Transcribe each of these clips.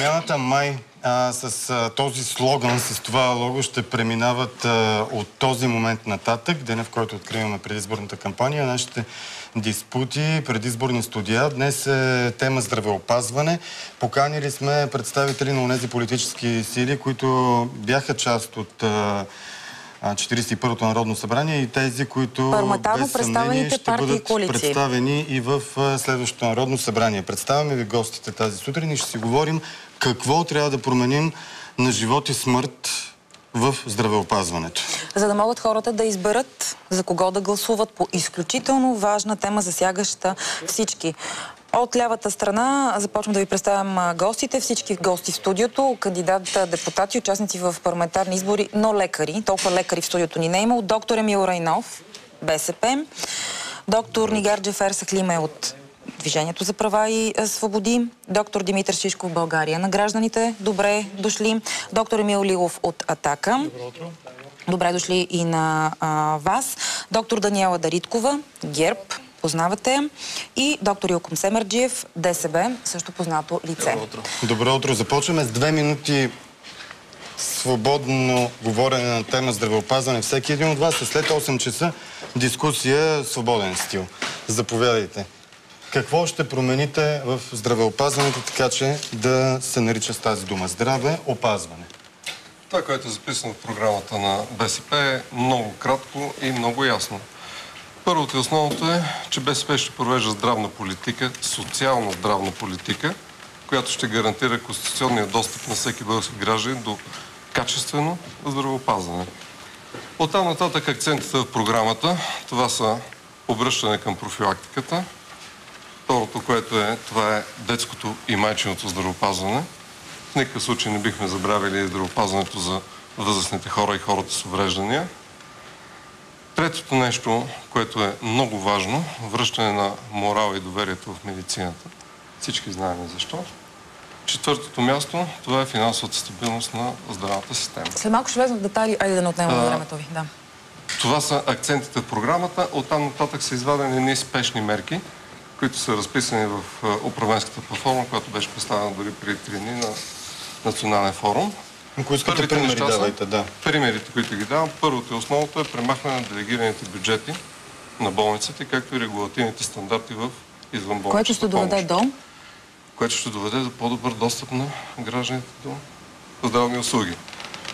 Промяната май с този слоган, с това лого ще преминават от този момент нататък, деня в който откриваме предизборната кампания, нашите диспути, предизборни студия. Днес е тема здравеопазване. Поканили сме представители на онези политически сили, които бяха част от 41-то Народно събрание и тези, които без съмнение ще бъдат представени и в следващото Народно събрание. Представяме ви гостите тази сутрин и ще си говорим какво трябва да променим на живот и смърт в здравеопазването. За да могат хората да изберат за кого да гласуват по изключително важна тема, засягаща всички. От лявата страна започвам да ви представям гостите, всички гости в студиото, кандидат депутати, участници в парламентарни избори, но лекари. Толкова лекари в студиото ни не е имало. Доктор Емил Райнов, БСП. Доктор Нигяр Джафер Сахлим е от Движението за права и свободи. Доктор Димитър Шишков, България на гражданите. Добре дошли. Доктор Емил Лилов от Атака. Добро утро. Добре дошли и на вас. Доктор Даниела Дариткова, ГЕРБ. Познавате. И доктор Илком Семерджиев, ДСБ, също познато лице. Добро утро. Добро утро. Започваме с 2 минути свободно говорене на тема здравеопазване. Всеки един от вас е след 8 часа дискусия свободен стил. Заповядайте. Какво ще промените в здравеопазването, така че да се нарича с тази дума? Здраве, опазване. Това, което е записано в програмата на БСП е много кратко и много ясно. Първото и основното е, че БСП ще провежда здравна политика, социална здравна политика, която ще гарантира конституционния достъп на всеки български гражданин до качествено здравеопазване. Оттам нататък акцентите в програмата, това са обръщане към профилактиката. Второто, което е, това е детското и майчиното здравеопазване. В никакъв случай не бихме забравили здравеопазването за възрастните хора и хората с увреждания. Третото нещо, което е много важно, връщане на морал и доверието в медицината. Всички знаем защо. Четвъртото място, това е финансовата стабилност на здравната система. След малко ще влезем в детайли, айде да не отнемаме времето ви. Да. Това са акцентите в програмата. Оттам нататък са извадени едни спешни мерки, които са разписани в управленската платформа, която беше представена дори преди 3 дни на Национален форум. Ако искате примери, давайте, да. Примерите, които ги давам, първото и основното е премахване на делегираните бюджети на болниците, както и регулативните стандарти в извънболничната Което ще доведе до? Което ще доведе до по-добър достъп на гражданите до здравни услуги.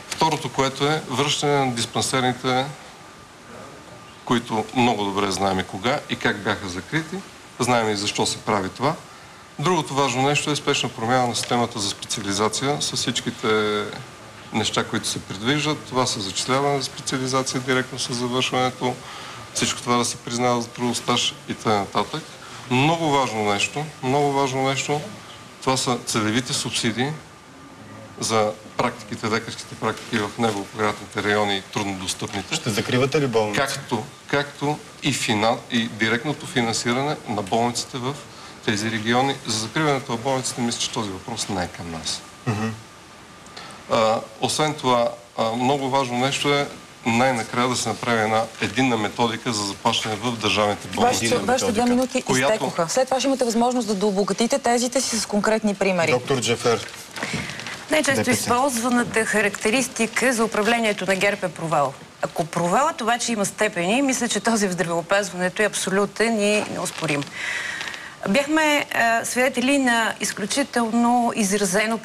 Второто, което е връщане на диспансерните, които много добре знаем и кога и как бяха закрити. Знаем и защо се прави това. Другото важно нещо е спешна промяна на системата за специализация с всичките неща, които се предвиждат. Това са зачисляване за специализация директно с завършването, всичко това да се признава за трудов стаж и т.н. Много важно нещо, това са целевите субсидии за практиките, лекарските практики в неблагоприятните райони и труднодостъпните. Ще закривате ли болници? Както и директното финансиране на болниците в тези региони. За закриването на болниците мисля, че този въпрос не е към нас. Освен това, много важно нещо е най-накрая да се направи една единна методика за заплащане в държавните болници. Вашите 2 минути изтекоха. След това ще имате възможност да дообогатите тезите си с конкретни примери. Доктор Джафер. Най-често използваната характеристика за управлението на ГЕРБ е провал. Ако провалът обаче има степени, мисля, че този в здравеопазването е абсолютен и неоспорим. Бяхме свидетели на изключително изразена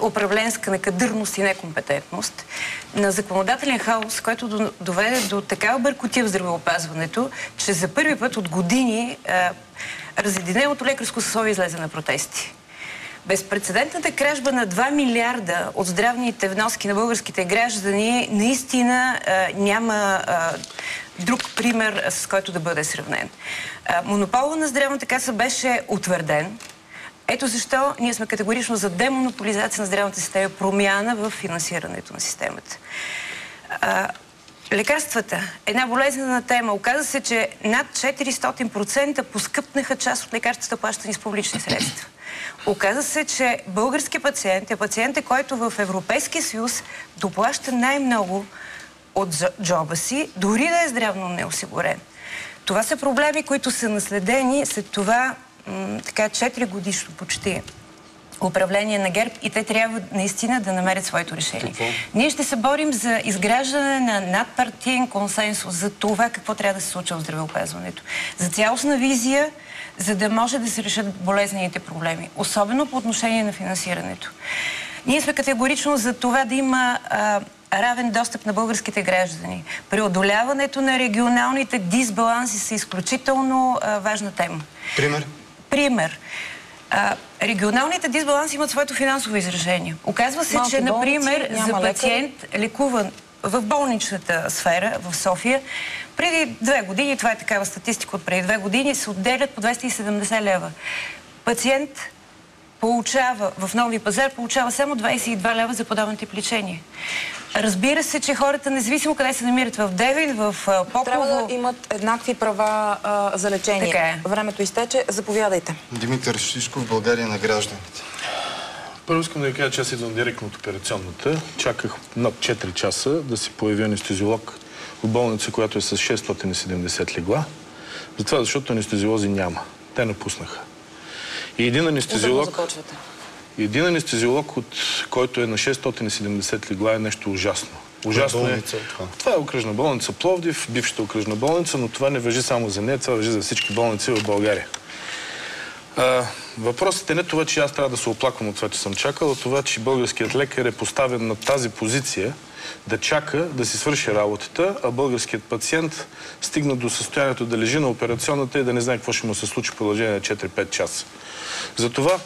управленска некадърност и некомпетентност, на законодателен хаос, който доведе до такава бъркотия в здравеопазването, че за първи път от години разединеното лекарско съсловие излезе на протести. Безпрецедентната кражба на 2 милиарда от здравните вноски на българските граждани наистина няма друг пример, с който да бъде сравнен. Монопола на здравната каса беше утвърден. Ето защо ние сме категорично за демонополизация на здравната система, промяна в финансирането на системата. Лекарствата. Една болезнена тема. Оказа се, че над 400% поскъпнаха част от лекарствата, плащани с публични средства. Оказа се, че български пациент е пациент, който в Европейския съюз доплаща най-много от джоба си, дори да е здравно неосигурен. Това са проблеми, които са наследени след това 4 годишно почти управление на ГЕРБ и те трябва наистина да намерят своето решение. Какво? Ние ще се борим за изграждане на надпартиен консенсус за това какво трябва да се случва в здравеопазването. За цялостна визия, за да може да се решат болезнените проблеми. Особено по отношение на финансирането. Ние сме категорично за това да има равен достъп на българските граждани. Преодоляването на регионалните дисбаланси са изключително важна тема. Пример. Регионалните дисбаланси имат своето финансово изражение. Оказва се, че, например, за пациент, лекуван в болничната сфера в София, преди 2 години, това е такава статистика от преди 2 години, се отделят по 270 лева. Пациент получава, в Нови пазар, получава само 22 лева за подобен тип лечение. Разбира се, че хората, независимо къде се намират, в Девин, в Попово... Трябва да имат еднакви права за лечение. Така е. Времето изтече. Заповядайте. Димитър Шишков, България на гражданите. Първо искам да ви кажа, че аз идвам директно от операционната. Чаках над 4 часа да се появи анестезиолог в болница, която е с 670 легла. Затова, защото анестезиолози няма. Те напуснаха. И един анестезиолог, който е на 670 легла, е нещо ужасно. Ужасно е. Това е окръжна болница Пловдив, бившата окръжна болница, но това не важи само за нея, това важи за всички болници в България. Въпросът е не това, че аз трябва да се оплаквам от това, че съм чакал, а това, че българският лекар е поставен на тази позиция да чака да си свърши работата, а българският пациент стигна до състоянието да лежи на операционната и да не знае какво ще му се случи в продължение на 4-5 часа. Затова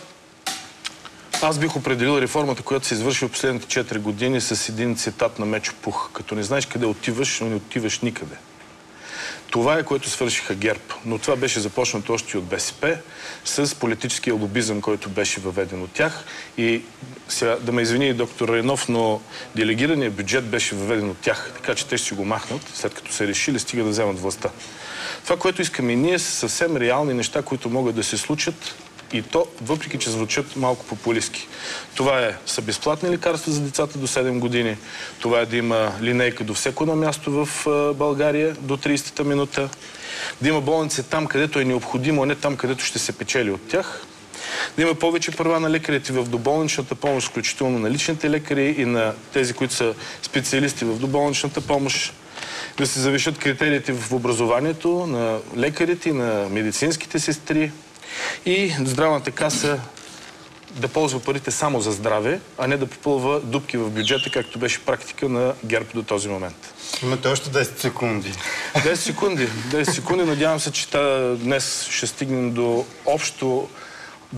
аз бих определил реформата, която се извърши в последните 4 години с един цитат на Мечо Пух. Като не знаеш къде отиваш, но не отиваш никъде. Това е, което свършиха ГЕРБ. Но това беше започнато още от БСП с политическия лобизъм, който беше въведен от тях. И сега, да ме извини доктор Райнов, но делегираният бюджет беше въведен от тях. Така че те ще си го махнат, след като се решили, стига да вземат властта. Това, което искаме и ние, са съвсем реални неща, които могат да се случат. И то, въпреки че звучат малко популистки. Това са безплатни лекарства за децата до 7 години. Това е да има линейка до всяко едно място в България до 30-та минута. Да има болници там, където е необходимо, а не там, където ще се печели от тях. Да има повече права на лекарите в доболничната помощ, включително на личните лекари и на тези, които са специалисти в доболничната помощ. Да се завишат критериите в образованието на лекарите и на медицинските сестри. И здравната каса да ползва парите само за здраве, а не да попълва дупки в бюджета, както беше практика на ГЕРБ до този момент. Имате още 10 секунди. 10 секунди. 10 секунди. Надявам се, че днес ще стигнем до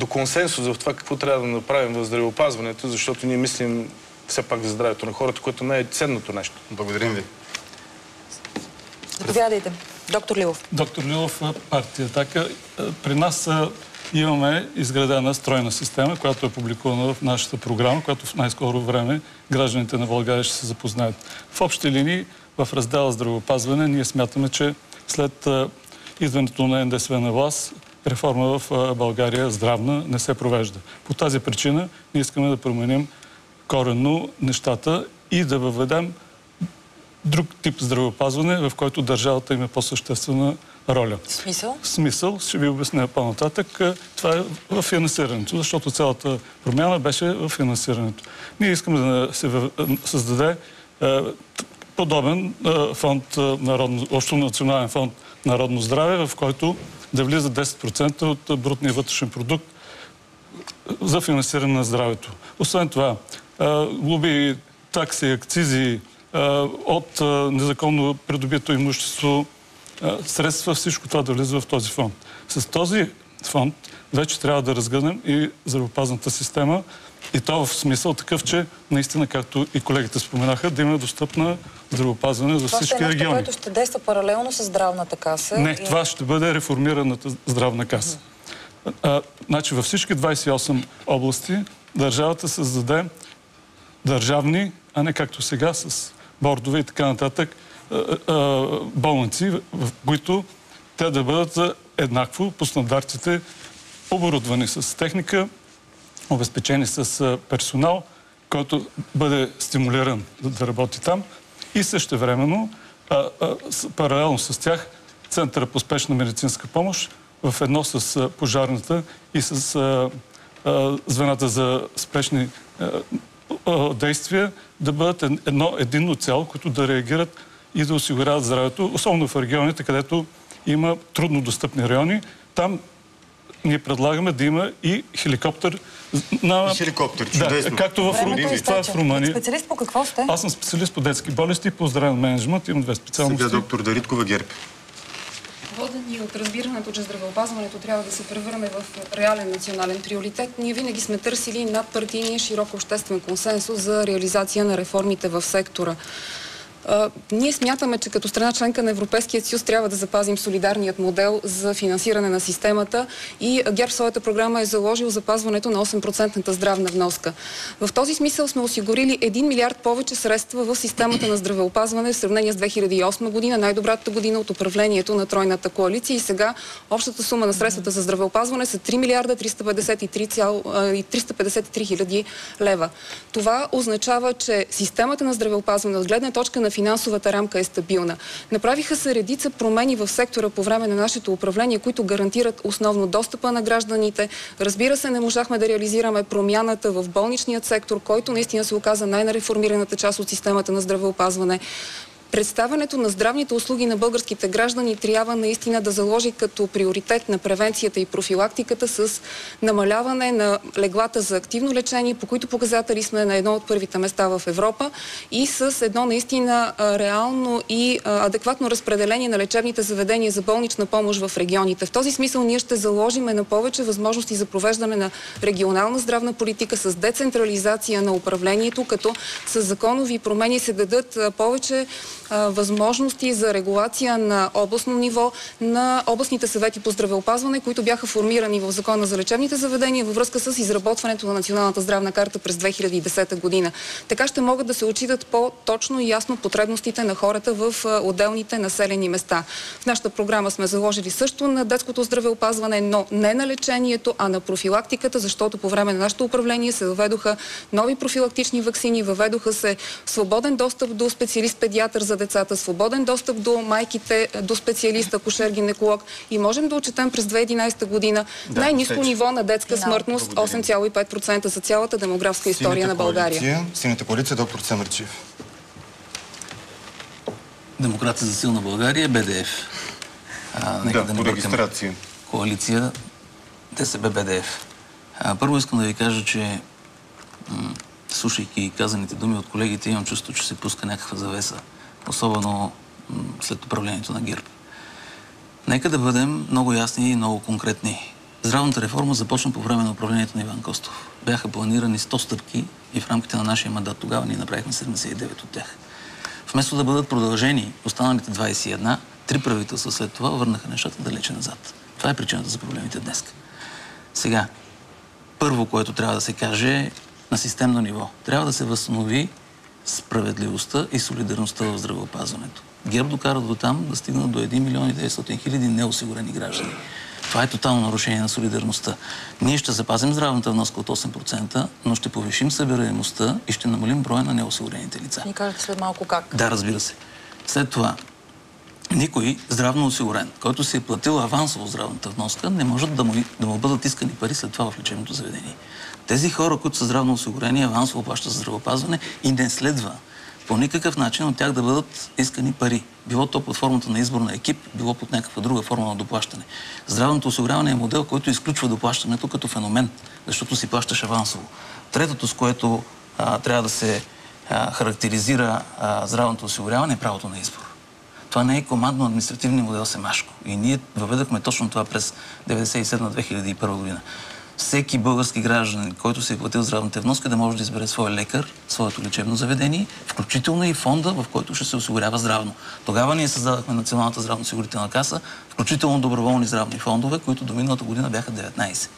консенсус в това какво трябва да направим в здравеопазването, защото ние мислим все пак за здравето на хората, което не е ценното нещо. Благодарим ви. Заповядайте. Доктор Лилов. Доктор Лилов, партия Атака. При нас имаме изградена стройна система, която е публикувана в нашата програма, която в най-скоро време гражданите на България ще се запознаят. В общи линии, в раздела здравеопазване, ние смятаме, че след идването на НДСВ на власт, реформа в България здравна не се провежда. По тази причина ние искаме да променим коренно нещата и да въведем друг тип здравеопазване, в който държавата има по-съществена роля. Смисъл? Смисъл, ще ви обясня по-нататък. Това е в финансирането, защото цялата промяна беше в финансирането. Ние искаме да се създаде подобен фонд, общо национален фонд Народно здраве, в който да влиза 10% от брутния вътрешен продукт за финансиране на здравето. Освен това, глоби, такси, акцизи, от незаконно придобито имущество, средства, всичко това да влиза в този фонд. С този фонд вече трябва да разгърнем и здравеопазната система, и то в смисъл такъв, че наистина, както и колегите споменаха, да има достъпна здравеопазване за всички региони. Това ще е нещо, което ще действа паралелно с здравната каса? Не, това ще бъде реформираната здравна каса. Значи във всички 28 области държавата създаде държавни, а не както сега с бордове и така нататък, болници, в които те да бъдат еднакво по стандартите, оборудвани с техника, обезпечени с персонал, който бъде стимулиран да работи там, и същевременно, паралелно с тях, Центъра по спешна медицинска помощ в едно с пожарната и с звената за спешни действия да бъдат едно единно цяло, които да реагират и да осигуряват здравето, особено в регионите, където има трудно достъпни райони. Там ние предлагаме да има и хеликоптер. Хеликоптер, чудесно. Да, както в Румъния. Специалист по какво сте? Аз съм специалист по детски болести и по здравен мениджмънт. Имам 2 специалности. Сега доктор Дариткова, ГЕРБ. Водени от разбирането, че здравеопазването трябва да се превърне в реален национален приоритет, ние винаги сме търсили надпартийния широк обществен консенсус за реализация на реформите в сектора. Ние смятаме, че като страна членка на Европейския съюз трябва да запазим солидарният модел за финансиране на системата и ГЕРБ в своята програма е заложил запазването на 8% здравна вноска. В този смисъл сме осигурили 1 милиард повече средства в системата на здравеопазване в сравнение с 2008 година, най-добрата година от управлението на тройната коалиция, и сега общата сума на средствата за здравеопазване са 3 милиарда 353 хиляди лева. Това означава, че системата на здравеопазване от гледна точка на финансовата рамка е стабилна. Направиха се редица промени в сектора по време на нашето управление, които гарантират основно достъпа на гражданите. Разбира се, не можахме да реализираме промяната в болничният сектор, който наистина се оказа най-нереформираната част от системата на здравеопазване. Представянето на здравните услуги на българските граждани трябва наистина да заложи като приоритет на превенцията и профилактиката с намаляване на леглата за активно лечение, по които показатели сме на едно от първите места в Европа, и с едно наистина реално и адекватно разпределение на лечебните заведения за болнична помощ в регионите. В този смисъл ние ще заложиме на повече възможности за провеждане на регионална здравна политика с децентрализация на управлението, като с законови промени се дадат повече възможности за регулация на областно ниво на областните съвети по здравеопазване, които бяха формирани в Закона за лечебните заведения във връзка с изработването на Националната здравна карта през 2010 година. Така ще могат да се отчитат по-точно и ясно потребностите на хората в отделните населени места. В нашата програма сме заложили също на детското здравеопазване, но не на лечението, а на профилактиката, защото по време на нашето управление се въведоха нови профилактични ваксини, въведоха се свободен достъп до специалист-педиатър за децата, свободен достъп до майките, до специалист, акушер-гинеколог, и можем да отчетем през 2011 година най-ниско ниво на детска смъртност, 8,5% за цялата демографска история на България. Синята коалиция, доктор Семерджиев. Демокрация за силна България, БДФ. Да, по регистрация. Коалиция ДСБ БДФ. Първо искам да ви кажа, че слушайки казаните думи от колегите, имам чувство, че се пуска някаква завеса. Особено след управлението на ГЕРБ. Нека да бъдем много ясни и много конкретни. Здравната реформа започна по време на управлението на Иван Костов. Бяха планирани 100 стъпки и в рамките на нашия мандат тогава ние направихме 79 от тях. Вместо да бъдат продължени останалите 21, 3 правителства след това върнаха нещата далече назад. Това е причината за проблемите днес. Сега, първо, което трябва да се каже на системно ниво, трябва да се възстанови справедливостта и солидарността в здравеопазването. ГЕРБ докара до там да стигнат до 1 милион и 900 хиляди неосигурени граждани. Това е тотално нарушение на солидарността. Ние ще запазим здравната вноска от 8%, но ще повишим събираемостта и ще намалим броя на неосигурените лица. Ни кажете след малко как. Да, разбира се. След това, никой здравно осигурен, който си е платил авансово здравната вноска, не може да му бъдат искани пари след това в лечебното заведение. Тези хора, които са здравно осигурени, авансово плащат за здравеопазване и не следва по никакъв начин от тях да бъдат искани пари. Било то под формата на избор на екип, било под някаква друга форма на доплащане. Здравното осигуряване е модел, който изключва доплащането като феномен, защото си плащаш авансово. Третото, с което трябва да се характеризира здравното осигуряване, е правото на избор. Това не е командно-административни модел Семашко. И ние въведахме точно това през 1997-2001 година. Всеки български гражданин, който се е платил здравната вноска, да може да избере своя лекар, своето лечебно заведение, включително и фонда, в който ще се осигурява здравно. Тогава ние създадахме Националната здравноосигурителна каса, включително доброволни здравни фондове, които до миналата година бяха 19.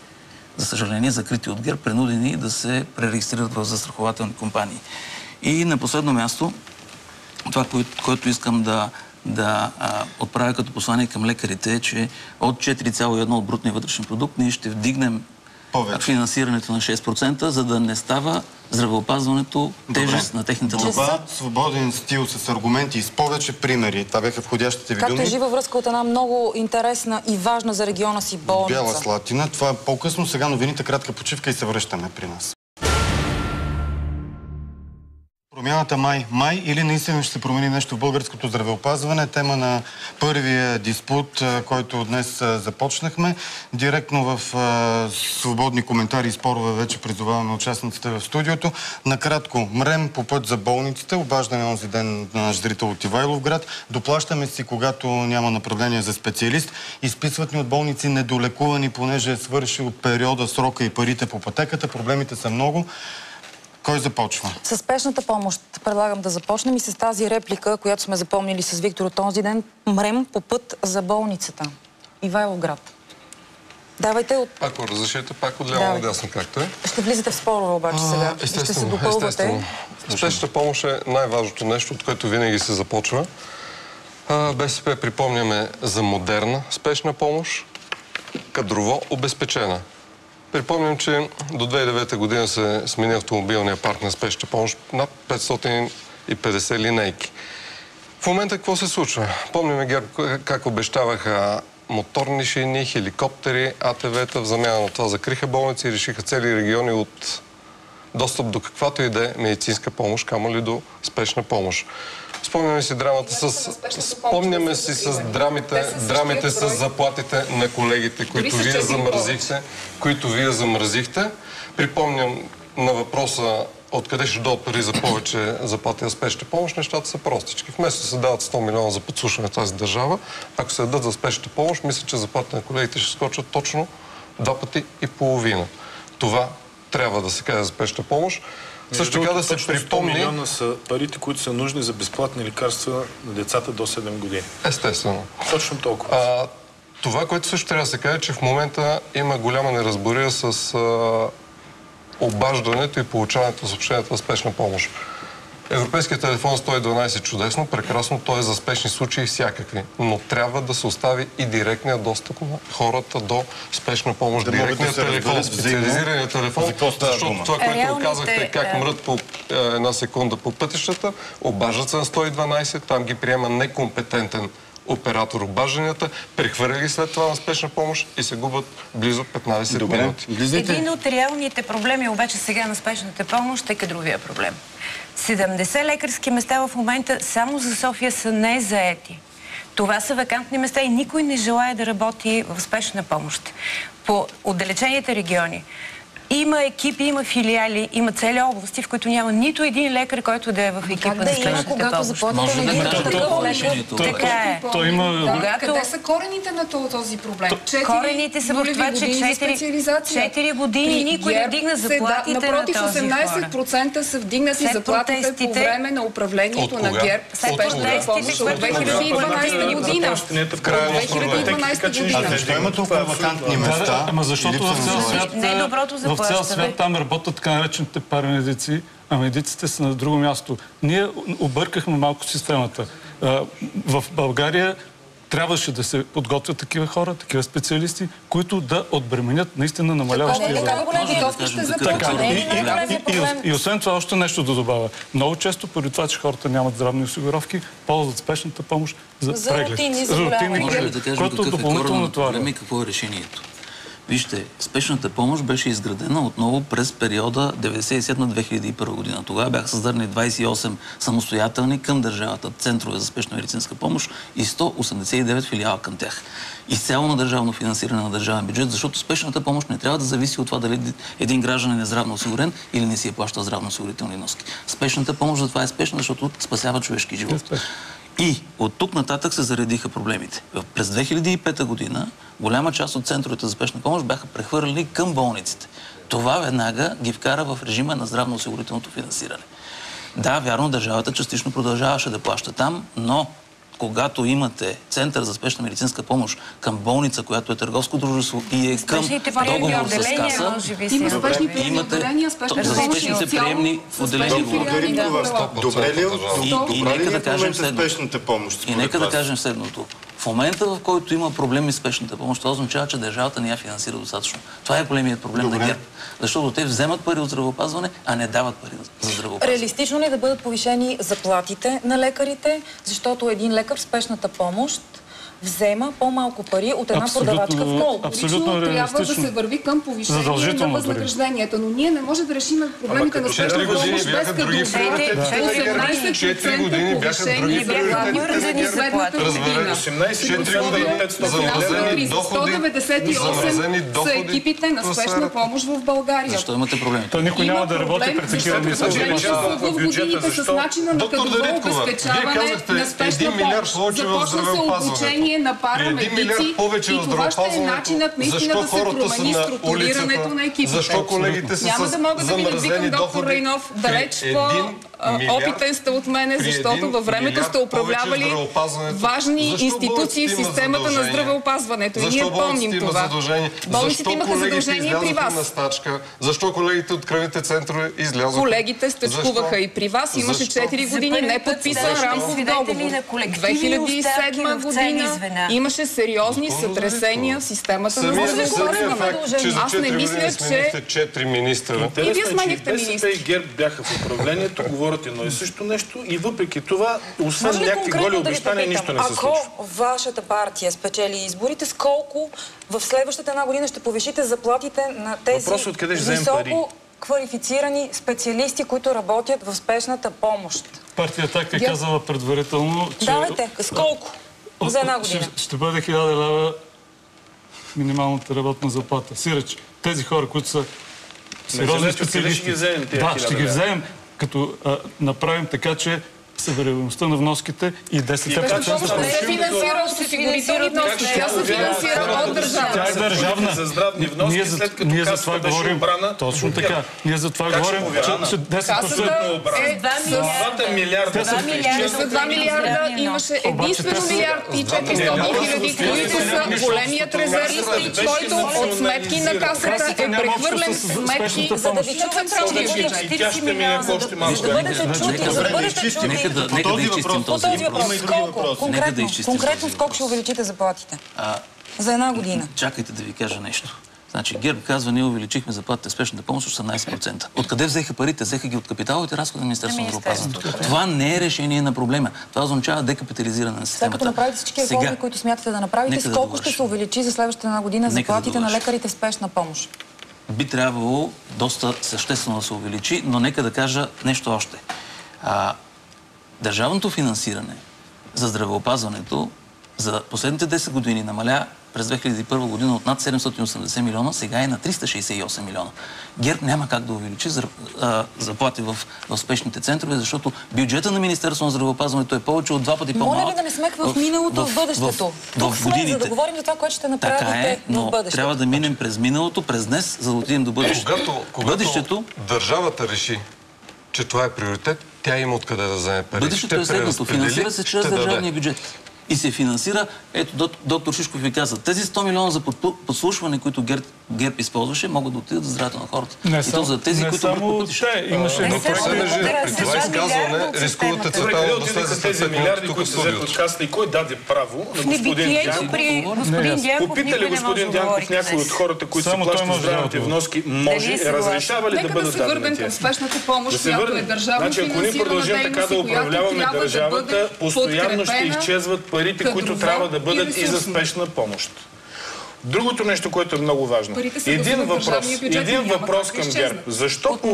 За съжаление, закрити от ГЕРБ, принудени да се пререгистрират в застрахователни компании. И на последно място, това, което искам да отправя като послание към лекарите, е, че от 4,1 от брутния вътрешен продукт ние ще вдигнем финансирането на 6%, за да не става здравеопазването тежест на техните деца. Това свободен стил с аргументи и с повече примери. Това бяха входящите ви думи. Както е жива връзка от една много интересна и важна за региона си болница. Бяла Слатина. Това е по-късно. Сега новините, кратка почивка и се връщаме при нас. Промяната май или наистина ще се промени нещо в българското здравеопазване. Тема на първия диспут, който днес започнахме. Директно в свободни коментари и спорове вече призоваваме участниците в студиото. Накратко, мрем по път за болниците, обаждане онзи ден на наш зрител от Ивайловград. Доплащаме си, когато няма направление за специалист. Изписват ни от болници недолекувани, понеже е свършил периода, срока и парите по пътеката. Проблемите са много. Кой започва? С спешната помощ предлагам да започнем и с тази реплика, която сме запомнили с Виктор от този ден. Мрем по път за болницата. Ивайловград. Давайте от... Ако разрешите, пак от ляво надясно, както е. Ще влизате в спорове обаче сега. Ще се допълвате. Спешната помощ е най-важното нещо, от което винаги се започва. БСП припомняме за модерна спешна помощ, кадрово обезпечена. Припомням, че до 2009 година се смени автомобилния парк на спешната помощ над 550 линейки. В момента какво се случва? Помним ГЕРБ как обещаваха моторни шейни, хеликоптери, АТВ-та, в замяна на това закриха болници и решиха цели региони от достъп до каквато и да е медицинска помощ, камо ли до спешна помощ. Спомняме си драмата с драмите с заплатите на колегите, които вие замразихте. Припомням на въпроса откъде ще дойдат пари за повече заплати на спешната помощ, нещата са простички. Вместо да се дават 100 милиона за подслушване в тази държава, ако се дадат за спешната помощ, мисля, че заплатите на колегите ще скочат точно 2,5 пъти. Това трябва да се каже за спешната помощ. Също така да се припомни... 100 милиона са парите, които са нужни за безплатни лекарства на децата до 7 години. Естествено. Точно толкова. Това, което също трябва да се каже, че в момента има голяма неразбория с обаждането и получаването на съобщенията за спешна помощ. Европейският телефон 112 чудесно, прекрасно, той е за спешни случаи всякакви. Но трябва да се остави и директния достъп на хората до спешна помощ. Директният телефон, специализираният телефон, защото това, което казахте, как мрат по една секунда по пътищата, обаждат се на 112, там ги приема некомпетентен оператор обажданията, прехвърли след това на спешна помощ и се губят близо 15 минути. Един от реалните проблеми обаче сега на спешната помощ е кадровия проблем. 70 лекарски места в момента само за София са незаети. Това са вакантни места и никой не желая да работи в спешна помощ. По отдалечените региони има екипи, има филиали, има цели области, в които няма нито един лекар, който да е в екипа на спешната помощ. Може да кажем такова решението. Така е. Къде са корените на този проблем? Корените са в това, че 4 години никой не вдигна заплатите на този хора. Напротив, 18% са вдигнати заплатите по време на управлението на ГЕРБ. Спешната помощ от 2012 година. В края на 2012 година. Защо има толкова вакантни места? Ама защото в цял свят... В цял свят там работят така наречените парамедици, а медиците са на друго място. Ние объркахме малко системата. В България трябваше да се подготвят такива хора, такива специалисти, които да отбременят наистина намаляващия И освен това още нещо да добавя. Много често, поради това, че хората нямат здравни осигуровки, ползват спешната помощ за преглед. За рутинни Може ли да кажем какъв е коренът проблем и какво е решението? Вижте, спешната помощ беше изградена отново през периода 1997-2001 година. Тогава бяха създадени 28 самостоятелни към държавата центрове за спешна медицинска помощ и 189 филиала към тях. Изцяло на държавно финансиране на държавен бюджет, защото спешната помощ не трябва да зависи от това дали един гражданин е здравно осигурен или не си е плаща здравноосигурителни вноски. Спешната помощ затова е спешна, защото спасява човешки живот. И от тук нататък се заредиха проблемите. През 2005 година голяма част от центровете за спешна помощ бяха прехвърлени към болниците. Това веднага ги вкара в режима на здравноосигурителното финансиране. Да, вярно, държавата частично продължаваше да плаща там, но когато имате център за спешна медицинска помощ към болница, която е търговско дружество и е към договор с каса, имате за спешните приемни отделения. Добре ли и нека да кажем спешната помощ? И нека да кажем следното. В момента, в който има проблеми с спешната помощ, това означава, че държавата не я финансира достатъчно. Това е големият проблем на ГЕРБ. Защото те вземат пари от здравеопазване, а не дават пари за здравеопазване. Реалистично ли е да бъдат повишени заплатите на лекарите, защото един лекар в спешната помощ взема по-малко пари от една продавачка в мол? Абсолютно трябва да се върви към повишение на възнагражденията, но ние не можем да решим проблемите на спешната помощ без като 18% повишение за следвата година. 198 са екипите на спешна помощ в България. Защо имате проблеми? То никой няма да работи при такива ниска в годините с начина на кадрово обезпечаване на спешна помощ. Започна се обучение на парамедици и това ще е начинът наистина да се промени структурирането на екипите. Защо колегите са Няма да мога да ви надвикам, доктор Райнов, далеч по-опитен сте от мене, защото във времето сте управлявали важни институции в системата на здравеопазването. И ние помним това. Болниците имаха задължение при вас. Защо колегите от кръвните центрове излязоха? Колегите стъчкуваха и при вас. Имаше 4 години неподписан рамков договор. 2007 година имаше сериозни сътресения в системата на здравеопазването. Аз не мисля, че... 4 министра. И вие сменихте министри. И ГЕРБ бяха в управлението, говорят едно и също нещо и въпреки това, освен някакви голи обещания, нищо не се случва. Ако вашата партия спечели изборите, с колко в следващата една година ще повишите заплатите на тези високо квалифицирани специалисти, които работят в спешната помощ? Партия така е казала предварително, че... Давайте, с колко? За една година. Ще бъде 1000 лева минималната работна заплата. Сиреч, тези хора, които са сериозни специалисти... Ще ги вземем, като направим така, че събираемостта на вноските и 10%. Не се финансира от осигурителни вноски. Тя се финансира от държавата. Тя е държавна. За здравни вноски, след като касата беше обрана. Точно така. Ние за това говорим, че 10% с 2 милиарда. За 2 милиарда имаше единствено милиард и 400 хиляди, които са големият резерв, който от сметки на касата е прехвърлен в сметки, за да ви централния бюджет. И тя ще мине още малко. За да бъдете чути. Нека да изчистим този въпрос. Конкретно сколко ще увеличите заплатите? За една година. Чакайте да ви кажа нещо. Значи ГЕРБ казва, ние увеличихме заплатите в спешната помощ 18%. Откъде взеха парите? Взеха ги от капиталовите разходи на Министерството на здравеопазването. Това не е решение на проблема. Това означава декапитализиране на системата. След като направите всички реформи, които смятате да направите, сколко ще се увеличи за следващата една година заплатите на лекарите в спешна помощ? Би трябвало доста съществено да се увеличи, но нека да кажа нещо още. Държавното финансиране за здравеопазването за последните 10 години намаля през 2001 година от над 780 милиона, сега е на 368 милиона. ГЕРБ няма как да увеличи заплати в спешните центрове, защото бюджета на Министерството на здравеопазването е повече от 2 пъти по-малък. Моля ви да не сме в миналото, в бъдещето. Тук сме, за да говорим за това, което ще направите в бъдещето. Трябва да минем през миналото, през днес, за да отидем до бъдещето. Когато държавата реши, че това е приоритет, тя има откъде да вземе пари. Бъдещето е следното. Финансира се чрез държавния бюджет. И се финансира, ето доктор Шишков ви каза, тези 100 милиона за подслушване, които ГЕРБ използваше, могат да отидат за здравето на хората. Не и то за тези, които само те. Имаше едно при това изказване рискувате тотално да слезе тези милиарди, които се вземат от касата и кой даде право на господин Дянков? Попита ли господин Дянков някой от хората, които си плащат здравните вноски, може, разрешава ли да бъдат дадени към спешната помощ, която е държавно финансирана дейност и която трябва да постоянно ще изчезват парите, които трябва да бъдат и за спешна помощ. Другото нещо, което е много важно. Един въпрос към ГЕРБ. Защо при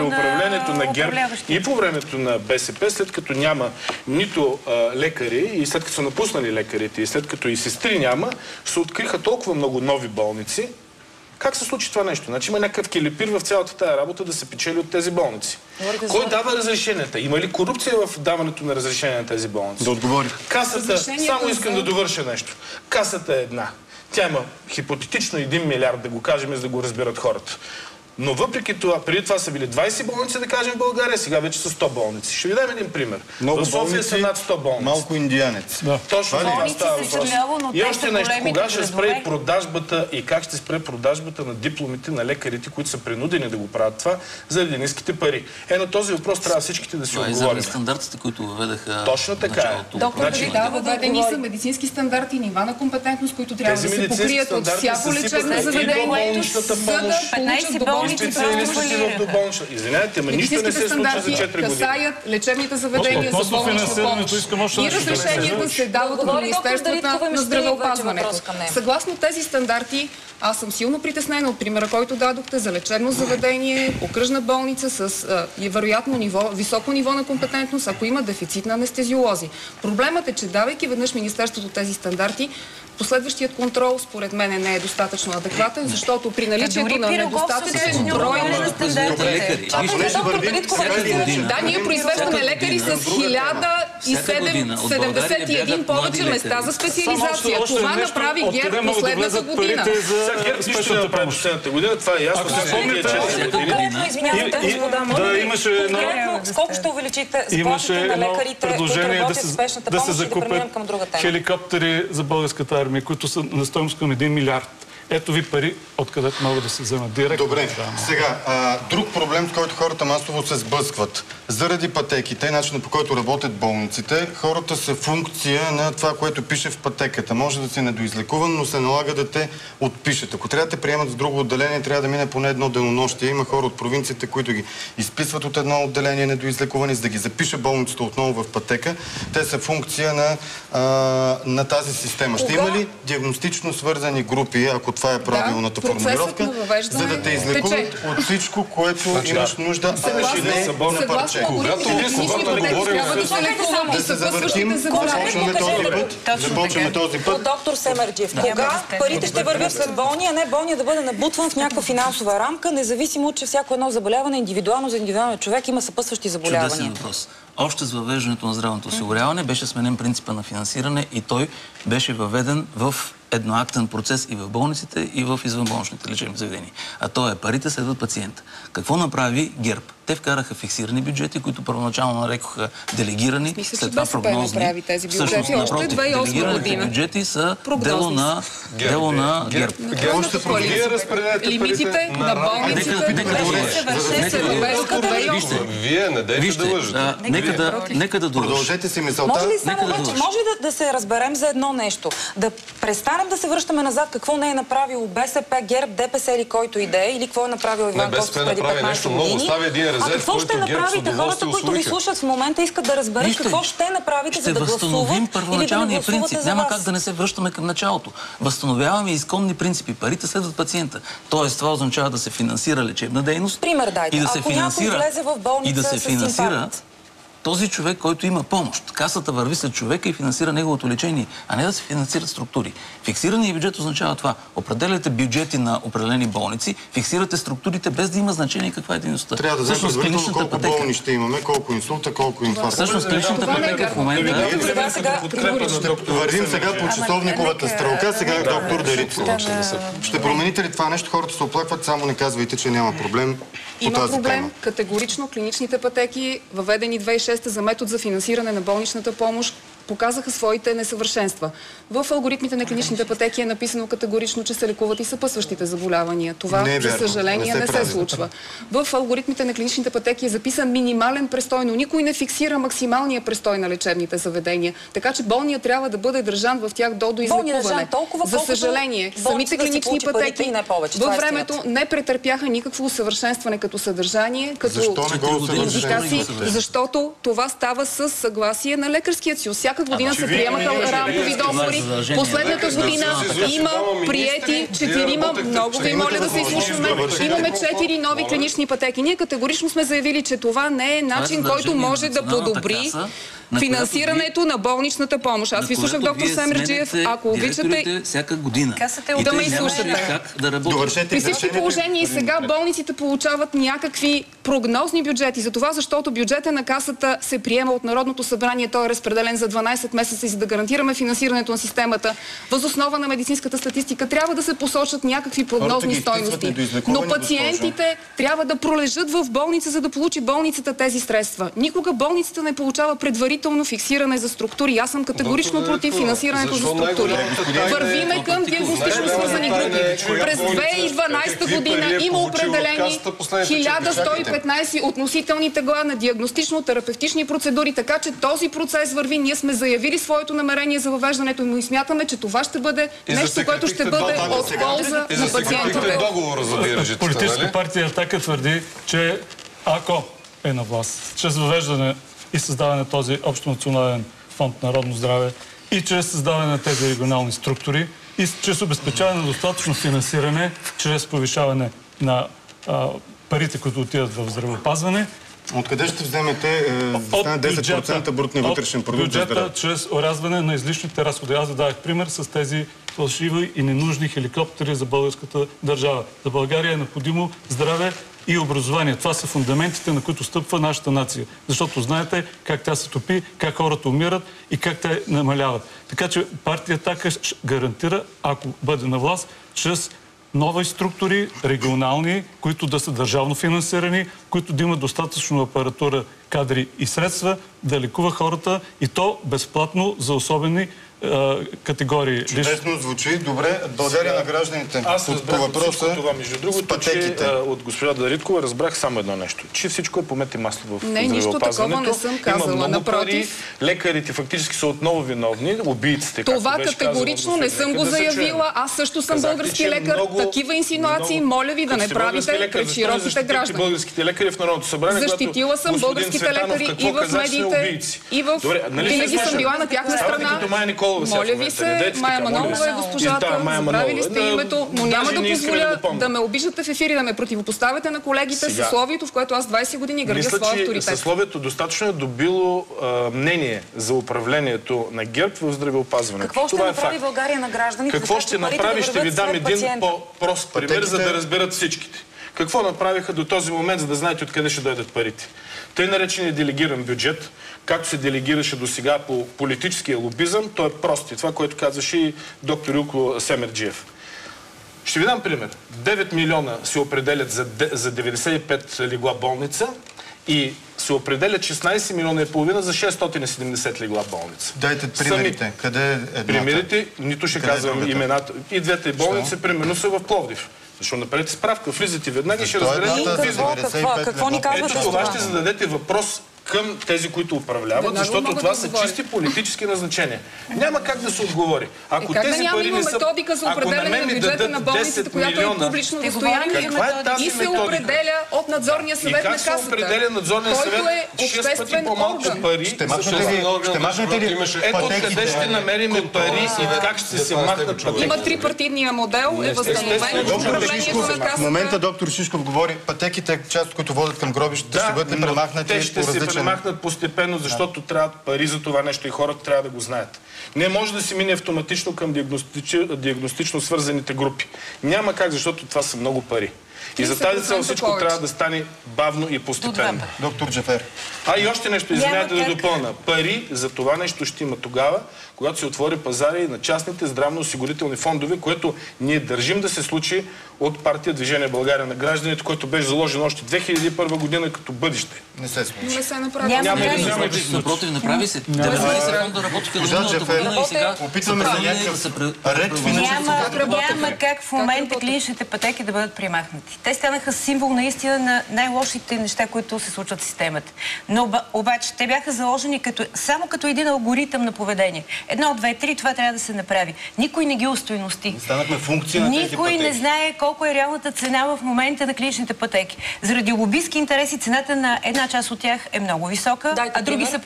управлението на ГЕРБ и по времето на БСП, след като няма нито лекари и след като са напуснали лекарите и след като и сестри няма, се откриха толкова много нови болници? Как се случи това нещо? Значи има някакъв келепир в цялата тая работа да се печели от тези болници. Кой дава разрешенията? Има ли корупция в даването на разрешение на тези болници? Да отговорих. Касата, само искам да довърша нещо. Касата е една. Тя има хипотетично 1 милиард, да го кажем, за да го разберат хората. Но въпреки това, преди това са били 20 болници, да кажем, в България, сега вече са 100 болници. Ще ви дам един пример. Много в София болници, са над 100 болници. Малко индианец. Да. Точно това става въпрос. И още нещо, кога ще спре продажбата продажбата и как ще спре продажбата на дипломите на лекарите, които са принудени да го правят това, заради ниските пари. На този въпрос трябва всичките да си това отговорим. И заради стандартите, които въведаха. Точно така е. Доктор, въведени са медицински стандарти, нива на компетентност, които трябва да се покрият от всяко лечебно заведение, за да получат доболнични доболнична. Извинявайте, но нищо не се случва за 4 години. касаят лечебните заведения за болнична помощ. И разрешенията се дават от Министерството на здравеопазването. Съгласно тези стандарти, аз съм силно притеснена от примера, който дадохте за лечебно заведение, окръжна болница с вероятно високо ниво на компетентност, ако има дефицит на анестезиолози. Проблемът е, че давайки веднъж Министерството тези стандарти, последващият контрол, според мен, не е достатъчно адекватен, защото при наличието на недостатъчен брой на стандартите... Да, ние произвеждаме лекари с 1071 повече места за специализация. Това направи ГЕРБ последната година. ГЕРБ нищо ще направи последната година, това е ясно. Сколко ще увеличите заплатите на лекарите, които работят в спешната помощ, и да преминем към друга тема? Хеликоптери за българската армия, които са на стойност към 1 милиард. Ето ви пари, откъдето могат да се вземат директно. Добре, сега, друг проблем, с който хората масово се сблъскват. Заради пътеките и начина, по който работят болниците, хората са функция на това, което пише в пътеката. Може да си недоизлекуван, но се налага да те отпишат. Ако трябва да те приемат в друго отделение, трябва да мине поне едно денонощие. Има хора от провинцията, които ги изписват от едно отделение недоизлекувани, за да ги запише болницата отново в пътека. Те са функция на тази система. Ще има ли диагностично свързани групи, ако това е правилната формулировка, за да те излекуват от всичко, което имаш нужда, а не на парче? Когато говорим да се завъртим, започваме този път. Доктор Семерджиев, кога парите ще вървят след болния, а не болния да бъде набутван в някаква финансова рамка, независимо, че всяко едно заболяване индивидуално за индивидуалния човек има съпътстващи заболявания? Чудесен въпрос. Още с въвеждането на здравното осигуряване беше сменен принципа на финансиране и той беше въведен в едноактен процес и в болниците, и в извънболничните лечебни заведения. А то е парите следват пациента. Какво направи ГЕРБ? Те вкараха фиксирани бюджети, които първоначално нарекоха делегирани, след това прогнозни. Всъщност, напротив, делегираните бюджети са дело на ГЕРБ. Лимитите на болниците Вие не дейте да лъжете. Нека да продължете си мисълта. Може ли само вече, може ли да се разберем за едно нещо? Да престанем да се връщаме назад, какво не е направило БСП, ГЕРБ, ДПС или който иде, или какво е направил Иван Костов преди 15 години. А какво ще направите? Хората, които ви слушат в момента, искат да разберат какво ще направите, за да гласуват или да не гласувате за вас. Няма как да не се връщаме към началото. Възстановяваме изконни принципи. Парите следват пациента. Тоест, това означава да се финансира лечебна дейност. Пример дайте. И да се финансира, и да се финансира този човек, който има помощ. Касата върви след човека и финансира неговото лечение, а не да се финансират структури. Фиксирания бюджет означава това. Определяте бюджети на определени болници, фиксирате структурите без да има значение каква е дейността. Трябва да знаем предварително колко болни ще имаме, колко инсулта, колко инфаркта. Всъщност клиничната пътека в момента... Вървим сега по часовниковата стрелка, сега доктор Дарица. Ще промените ли това нещо? Хората се оплакват, само не казвайте, че няма проблем по тази тема. Има проблем. Категорично клиничните пътеки, въведени 2006 за метод за финансиране на болничната помощ, показаха своите несъвършенства. В алгоритмите на клиничните пътеки е написано категорично, че се лекуват и съпътстващите заболявания. Това, за съжаление, не се случва. В алгоритмите на клиничните пътеки е записан минимален престой, но никой не фиксира максималния престой на лечебните заведения. Така че болният трябва да бъде държан в тях до излекуване. За съжаление, самите клинични пътеки във времето не претърпяха никакво усъвършенстване като съдържание, като индикации, защото това става с съгласие на лекарския съюз. Всяка година се приемаха рамкови договори. Последната година има приети 4, много ви моля да се изслушваме, имаме 4 нови клинични пътеки. Ние категорично сме заявили, че това не е начин, който може да подобри финансирането на болничната помощ. Аз ви слушах, доктор Семерджиев. Ако обичате... всяка година. И да ме изслушате. Как да работят. При всички положения и сега болниците получават някакви прогнозни бюджети. За това, защото бюджета на Касата се приема от Народното събрание. Той е разпределен за 12 месеца и за да гарантираме финансирането на системата. Въз основа на медицинската статистика трябва да се посочат някакви прогнозни стойности. Но пациентите трябва да пролежат в болница, за да получи болницата тези средства. Никога болницата не получава предварително фиксиране за структури. Аз съм категорично против финансирането за структури. Вървиме към диагностично свързани групи. През 2012 година има определени 1115 относителни тегла на диагностично-терапевтични процедури, така че този процес върви. Ние сме заявили своето намерение за въвеждането, но и смятаме, че това ще бъде нещо, което ще бъде от полза на пациентите. Политическа партия „Атака“ твърди, че ако е на власт, чрез въвеждане и създаване на този общонационален фонд народно здраве и чрез създаване на тези регионални структури и чрез обезпечаване на достатъчно финансиране, чрез повишаване на парите, които отиват в здравеопазване. Откъде ще вземете 10% брутния вътрешен продукт за здраве? Бюджета, чрез орязване на излишните разходи. Аз зададах пример с тези фалшиви и ненужни хеликоптери за българската държава. За България е необходимо здраве и образование. Това са фундаментите, на които стъпва нашата нация. Защото знаете как тя се топи, как хората умират и как те намаляват. Така че партия „Атака“ гарантира, ако бъде на власт, чрез нови структури, регионални, които да са държавно финансирани, които да имат достатъчно апаратура, кадри и средства, да лекува хората и то безплатно за особени категории. Чудесно звучи. Добре. България на гражданите. Аз разбрах от всичко това, между другото, че от госпожа Дариткова разбрах само едно нещо. Че всичко е по мед и масло в здравеопазването. Не, нищо такова не съм казала. Има много пари. Напротив. Лекарите фактически са отново виновни. Убийците, това категорично не съм го заявила. Аз също съм български лекар. Такива инсинуации, моля ви да не правите пред широките граждани. Българските лекари в Народното събрание. Защитила съм българските лекари и в медиите, и в... Винаги съм била на тяхна страна. Моля ви се, Мая Манолова е госпожата, забравили сте името, но няма да позволя да ме обиждате в ефири, да ме противопоставяте на колегите с съсловието, в което аз 20 години градя своя авторитет. Мисля, че съсловието достатъчно е добило мнение за управлението на ГЕРБ в здравеопазването. Какво ще направи България на гражданите? Какво ще направи? Ще ви дам един по-прост пример, за да разберат всичките. Какво направиха до този момент, за да знаете откъде ще дойдат парите? Тъй наречения делегиран бюджет, както се делегираше до сега по политическия лобизъм, то е прост. И това, което казваше и доктор Илко Семерджиев. Ще ви дам пример. 9 милиона се определят за 95 легла болница и се определят 16 милиона и половина за 670 легла болница. Дайте примерите. Къде е едната? Примерите, нито ще казвам имената. И двете болници, примерно, са в Пловдив. Защото направете справка, влизате веднага и ще разберете. Какво ни казвате? Ето това ще зададете въпрос към тези, които управляват, защото това са чисти политически назначения. Няма как да се отговори. Ако как тези пари не са... методика за определяне на бюджета на болницата, която е публично достояние и се определя от надзорния съвет на Касата, който е обществен орган. Ще махнете ли? Ето къде ще намерим пари и как ще се махнат пътеките. Има трипартийния модел, е възстановен в управлението на Касата. В момента доктор Шишков говори, пътеките, част, които водят към гробищата, ще бъдат премахнати по различен... махнат постепенно, защото трябват пари за това нещо и хората трябва да го знаят. Не може да се мине автоматично към диагностично свързаните групи. Няма как, защото това са много пари. И за тази цел всичко трябва да стане бавно и постепенно. Доктор Джафер. И още нещо, извинявайте да допълна. Пари за това нещо ще има тогава, когато се отвори пазара и на частните здравноосигурителни фондове, което ние държим да се случи от партия Движение България на гражданите, който беше заложен още 2001 година като бъдеще. Не се случи. Не се направи. Напротив, направи се. 90 фонда работиха до миналата година и сега опитваме се някакъв ред Няма как в момента клиничните пътеки да бъдат примахнати. Те станаха символ наистина на най-лошите неща, които се случват в системата. Но обаче те бяха заложени само като един алгоритъм на поведение. 1, 2, 3, това трябва да се направи. Никой не ги устойности. Станахме функция на тези Никой пътеки. не знае колко е реалната цена в момента на клиничните пътеки. Заради лобистки интереси цената на една част от тях е много висока, а други са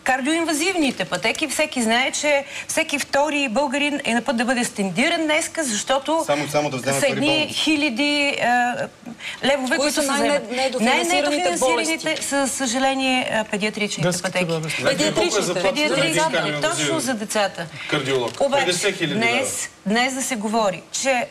кардиоинвазивните пътеки. Всеки знае, че всеки втори българин е на път да бъде стендиран днеска, защото само да са едни хиляди левове, които са най-недофинансираните със съжаление, педиатричните пътеки. Педиатричните, точно за децата. Кардиолог. Обаче, днес да се говори, че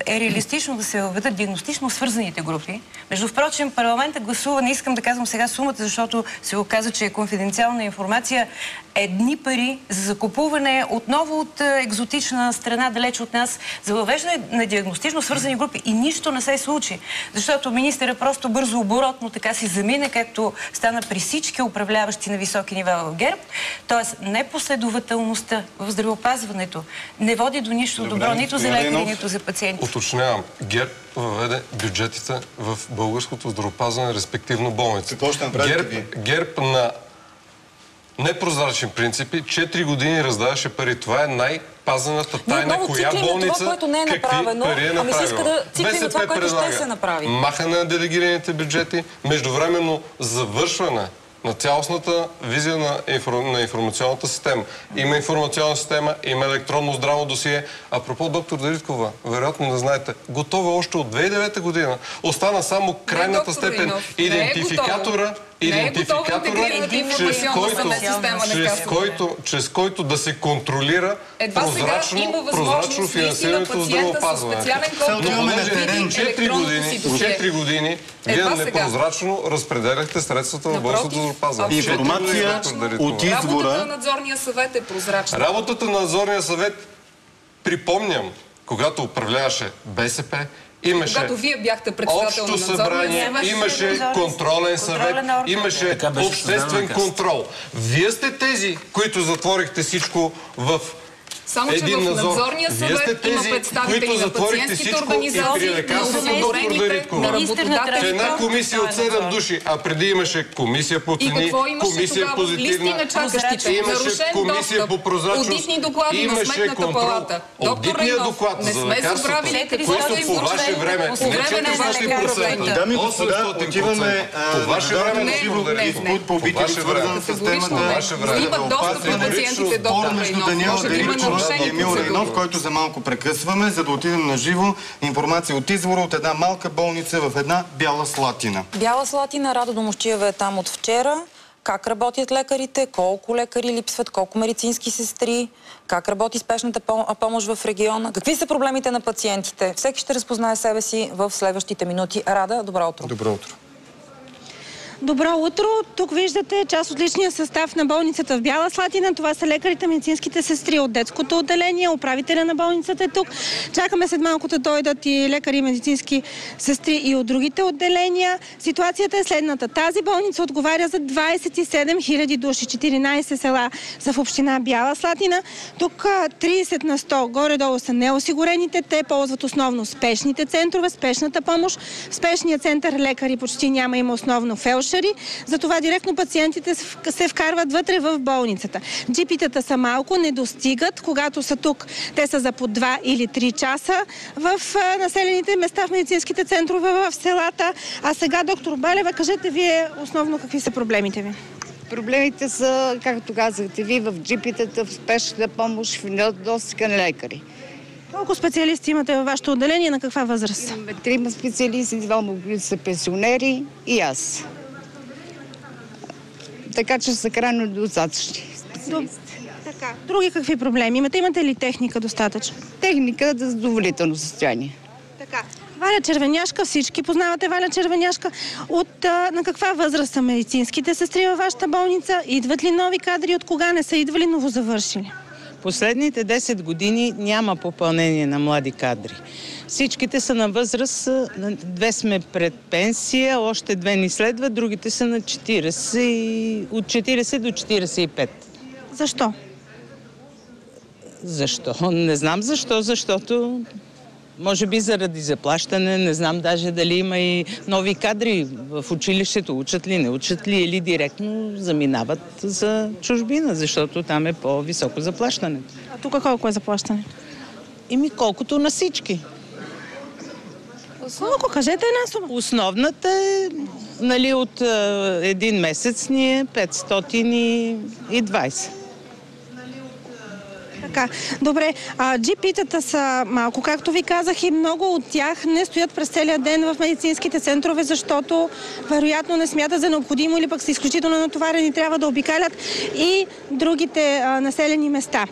е реалистично да се въведат диагностично свързаните групи. Между впрочем, парламентът гласува, не искам да казвам сега сумата, защото се оказа, че е конфиденциална информация, едни пари за закупуване отново от екзотична страна, далеч от нас, за въвеждане на диагностично свързани групи и нищо не се случи. Защото министъра просто бързо оборотно така си замине, както стана при всички управляващи на високи нива в ГЕРБ. Тоест, непоследователността в здравеопазването не води до нищо добро, нито за лекари, нито за пациенти. Уточнявам, ГЕРБ въведе бюджетите в българското здравеопазване, респективно болници. ГЕРБ на непрозрачни принципи 4 години раздаваше пари. Това е най-пазената тайна, коя болница това, което не е направено, какви пари е направила. Ами се иска да циклим на това, което ще се направи. Махане на делегираните бюджети, междувременно завършване на цялостната визия на информационната система. Има информационна система, има електронно здравно досие. Апропо, доктор Дариткова, вероятно не знаете, готова още от 2009 година. Остана само крайната степен идентификатора, чрез който да се контролира прозрачно финансирането в здравеопазването. Но понеже 4 години вие непрозрачно разпределяхте средствата в българското здравеопазване. Информация от извора. Работата на надзорния съвет е прозрачна. Работата на надзорния съвет, припомням, когато управляваше БСП, имаше когато вие бяхте председател на общо събрание, имаше контролен съвет, имаше обществен контрол. Вие сте тези, които затворихте всичко в само, че в надзорния съвет има представители на пациентските организации, на осигурените, на работодателите. Една комисия от 7 души, а преди имаше комисия по цени, комисия позитивна, имаше комисия по прозрачност, одитни доклади на Сметната палата. Доктор Райнов, не сме забравили какво е по ваше време, по време на вашето управление. Дами и господа, отиваме по ваше време диспут по битови, свързан с темата имат достъп до пациентите, доктор Райнов. Емил Райнов, който за малко прекъсваме, за да отидем на живо. Информация от извора от една малка болница в една Бяла Слатина. Бяла Слатина, Рада Домощиева е там от вчера. Как работят лекарите, колко лекари липсват, колко медицински сестри, как работи спешната помощ в региона, какви са проблемите на пациентите. Всеки ще разпознае себе си в следващите минути. Рада, добро утро. Добро утро. Добро утро! Тук виждате част от личния състав на болницата в Бяла Слатина. Това са лекарите, медицинските сестри от детското отделение, управителя на болницата е тук. Чакаме след малко да дойдат и лекари, медицински сестри и от другите отделения. Ситуацията е следната. Тази болница отговаря за 27 000 души, 14 села са в община Бяла Слатина. Тук 30 на 100 горе-долу са неосигурените. Те ползват основно спешните центрове, спешната помощ. В спешния център лекари почти няма, има основно фелшери. Затова директно пациентите се вкарват вътре в болницата. Джипитата са малко, не достигат. Когато са тук, те са за по 2 или 3 часа в населените места, в медицинските центрове, в селата. А сега, доктор Балева, кажете вие основно какви са проблемите ви? Проблемите са, както казахте ви, в джипитата, в спешната помощ, в недостига на лекари. Колко специалисти имате във вашето отделение, на каква възраст? Имаме 3 специалисти, 2 са пенсионери и аз. Така че са крайно достатъчни специалисти. Така. Други какви проблеми имате? Имате ли техника достатъчно? Техника за задоволително състояние. Така. Валя Червеняшка, всички познавате Валя Червеняшка. На каква възраст са медицинските сестри във вашата болница? Идват ли нови кадри? От кога не са идвали новозавършили? Последните 10 години няма попълнение на млади кадри. Всичките са на възраст, 2 сме пред пенсия, още 2 ни следват, другите са на 40, от 40 до 45. Защо? Защо? Не знам защо, защото може би заради заплащане, не знам даже дали има и нови кадри в училището, учат ли, не учат ли или директно заминават за чужбина, защото там е по-високо заплащането. А тук колко е заплащане? Колкото на всички. Колко? Кажете една сума. Основната е, от един месец ни е 520. Така, добре. GP-тата са малко, както ви казах, и много от тях не стоят през целия ден в медицинските центрове, защото вероятно не смятат за необходимо или пък са изключително натоварени, трябва да обикалят и другите населени места.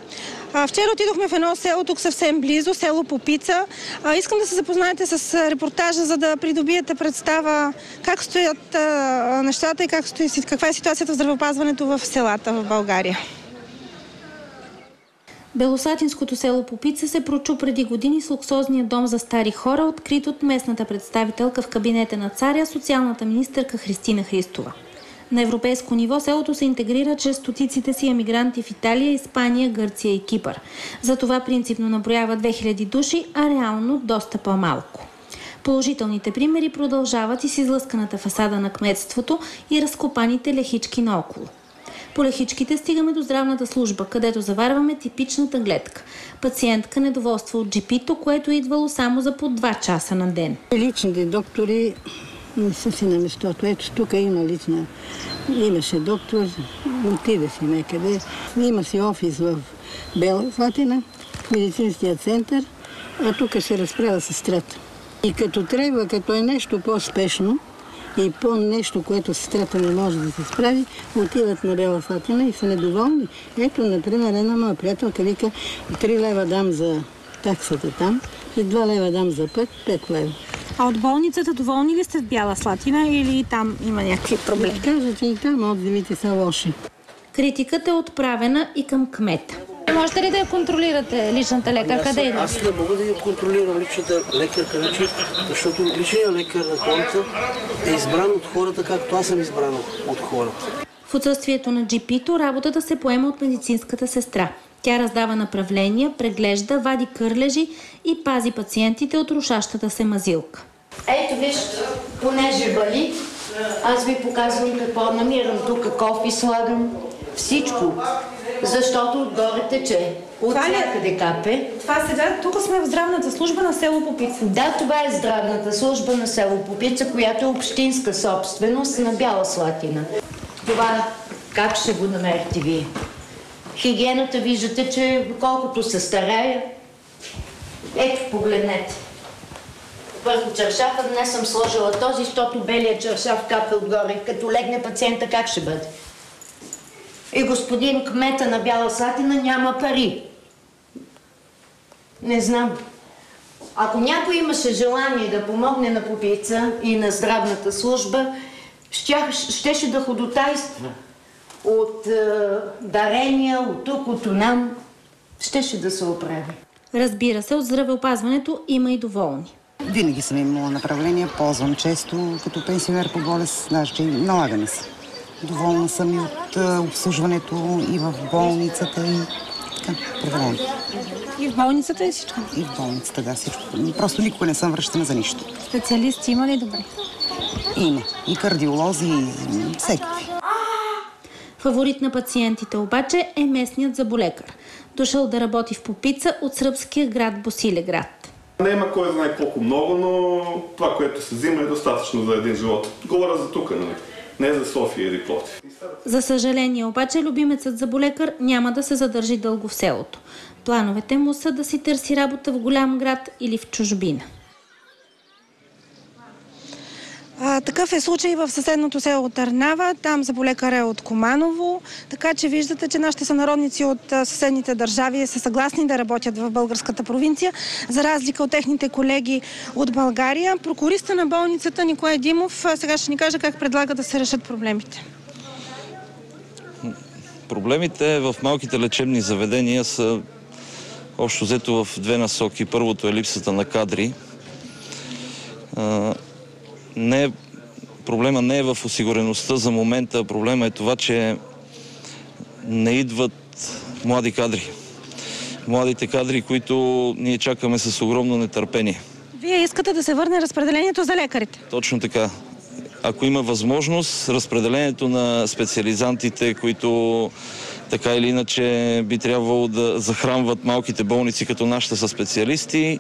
Вчера отидохме в едно село, тук съвсем близо, село Попица. Искам да се запознаете с репортажа, за да придобиете представа как стоят нещата и каква е ситуацията в здравеопазването в селата в България. Белослатинското село Попица се прочу преди години с луксозния дом за стари хора, открит от местната представителка в кабинета на царя, социалната министърка Христина Христова. На европейско ниво селото се интегрира чрез стотиците си емигранти в Италия, Испания, Гърция и Кипър. Затова принципно наброява 2000 души, а реално доста по-малко. Положителните примери продължават и с излъсканата фасада на кметството и разкопаните лехички наоколо. По лехичките стигаме до здравната служба, където заварваме типичната гледка. Пациентка недоволства от джипито, което е идвало само за по 2 часа на ден. Личните доктори не са си на местото. Ето тук имаше доктор, отиде си някъде. Има си офис в Бяла Слатина, в медицинския център, а тук се разправя сестрата. И като трябва, като е нещо по-спешно и по-нещо, което сестрата не може да се справи, отиват на Бяла Слатина и са недоволни. Ето, например, една моя приятелка вика 3 лева дам за таксата там и 2 лева дам за път, 5 лева. А от болницата доволни ли сте в Бяла Слатина или там има някакви проблеми? Кажа, че и там отзивите са лоши. Критиката е отправена и към кмета. Можете ли да я контролирате, личната лекарка? Аз не мога да я контролирам личната лекарка, защото личният лекар на хората е избран от хората, както аз съм избран от хората. В отсъствието на GP-то работата се поема от медицинската сестра. Тя раздава направления, преглежда, вади кърлежи и пази пациентите от рушащата се мазилка. Ето виж, понеже вали, аз ви показвам какво намирам тук, кофи слагам, всичко, защото отгоре тече. От някъде капе. Това сега, тук сме в здравната служба на село Попица. Да, това е здравната служба на село Попица, която е общинска собственост на Бяла Слатина. Това как ще го намерите вие? Хигиената виждате, че колкото се старая, ето погледнете. Върху чаршафа днес съм сложила този, защото белият чаршаф капе отгоре. Като легне пациента, как ще бъде? И господин кмета на Бяла Слатина няма пари. Не знам. Ако някой имаше желание да помогне на Попица и на здравната служба, щеше да ходотайства от дарения, от тук, от онам, щеше да се оправи. Разбира се, от здравеопазването има и доволни. Винаги съм имала направление, ползвам често като пенсионер по болест, значи налага ми се. Доволна съм и от обслужването и в болницата и така, предавам. И в болницата е всичко? И в болницата, да, всичко. Просто никога не съм връщана за нищо. Специалисти има ли добре? Има. И кардиолози, и всекакви. Фаворит на пациентите обаче е местният зъболекар. Дошъл да работи в Попица от сръбския град Босилеград. Не има кой знае колко много, но това, което се взима, е достатъчно за един живот. Говоря за тук, нали? Не за София или Пловдив. За съжаление обаче, любимецът зъболекар няма да се задържи дълго в селото. Плановете му са да си търси работа в голям град или в чужбина. Такъв е случай в съседното село Търнава. Там зъболекар е от Команово. Така че виждате, че нашите сънародници от съседните държави са съгласни да работят в българската провинция, за разлика от техните колеги от България. Прокуриста на болницата Николай Димов сега ще ни каже как предлага да се решат проблемите. Проблемите в малките лечебни заведения са общо взето в 2 насоки. Първото е липсата на кадри. Проблема не е в осигуреността за момента. Проблема е това, че не идват млади кадри. Младите кадри, които ние чакаме с огромно нетърпение. Вие искате да се върне разпределението за лекарите? Точно така. Ако има възможност, разпределението на специализантите, които така или иначе би трябвало да захранват малките болници като нашите са специалисти,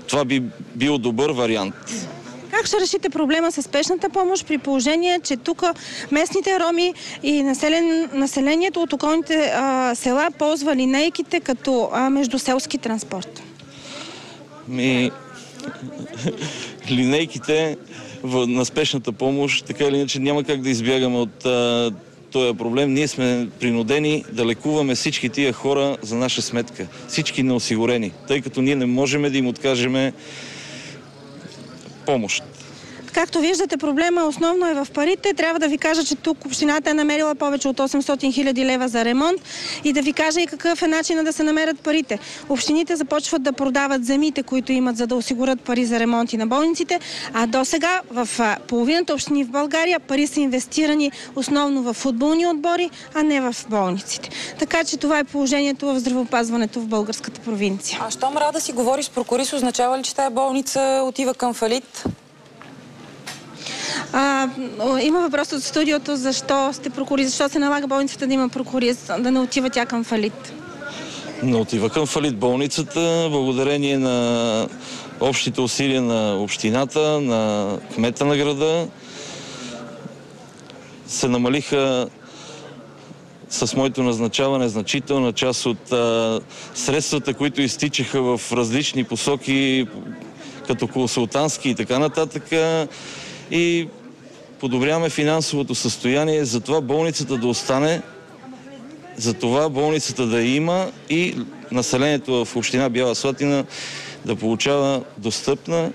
това би бил добър вариант. Как ще решите проблема с спешната помощ при положение, че тук местните роми и населението от околните села ползва линейките като междуселски транспорт? Линейките на спешната помощ, така или иначе, няма как да избягаме от този проблем. Ние сме принудени да лекуваме всички тия хора за наша сметка. Всички неосигурени, тъй като ние не можем да им откажем помощ. Както виждате, проблема основно е в парите. Трябва да ви кажа, че тук общината е намерила повече от 800 хиляди лева за ремонт и да ви кажа и какъв е начинът да се намерят парите. Общините започват да продават земите, които имат, за да осигурят пари за ремонти на болниците, а до сега в половината общини в България пари са инвестирани основно в футболни отбори, а не в болниците. Така че това е положението в здравеопазването в българската провинция. А щом Рада си говори с прокурис, означава ли, че тая болница отива към фалит? Има въпрос от студиото, защо сте прокурист, защо се налага болницата да има прокурист, да не отива тя към фалит? Не отива към фалит болницата, благодарение на общите усилия на общината, на кмета на града. Се намалиха с моето назначаване значителна част от средствата, които изтичаха в различни посоки, като консултантски и така нататък. И подобряваме финансовото състояние, затова болницата да остане, затова болницата да има и населението в община Бяла Слатина да получава достъпна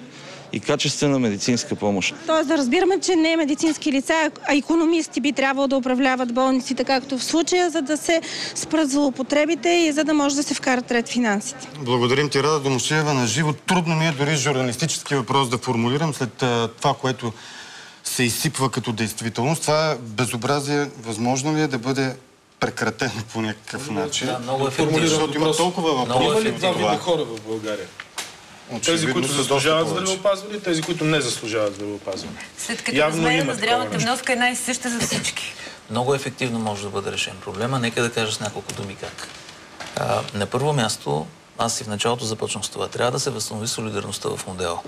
и качествена медицинска помощ. Тоест да разбираме, че не медицински лица, а икономисти би трябвало да управляват болниците, както в случая, за да се спрат злоупотребите и за да може да се вкарат ред финансите. Благодарим ти, Рада Домушева, на живо. Трудно ми е дори журналистически въпрос да формулирам след това, което се изсипва като действителност. Това безобразие възможно ли е да бъде прекратено по някакъв начин? Да, много ефективно. Защото има толкова въпроси. Има ли два вида хора в България? Тези, които заслужават здравеопазване и тези, които не заслужават здравеопазване. След като размерът на здравната вноска е най-съща за всички. Много ефективно може да бъде решен проблема. Нека да кажа с няколко думи как. На първо място, аз и в началото започнах с това. Трябва да се възстанови солидарността в модела.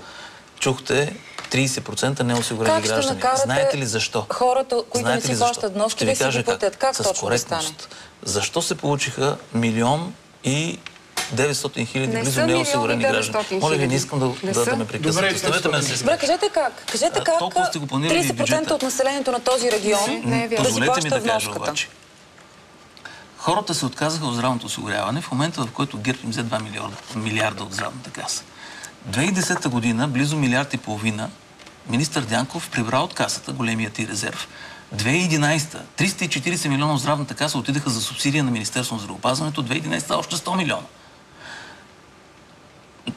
Чухте 30% неосигурени граждани. Знаете ли защо? Хората, които не си плащат вноски, да си ги платят. Как точно да стане? Защо се получиха 1 900 000 близо неосигурени граждани? Моля ви, не искам да ме прекъсвате. Оставете ме да се изкажа. Кажете как? Кажете как 30% от населението на този регион да си плаща вноската. Хората се отказаха от здравното осигуряване в момента, в който ГЕРБ им взе 2 милиарда от здравната каса. 2010 година, близо 1,5 милиарда, министър Дянков прибра от касата големият и резерв. 2011 340 милиона от здравната каса отидаха за субсидия на Министерството на здравеопазването, 2011 още 100 милиона.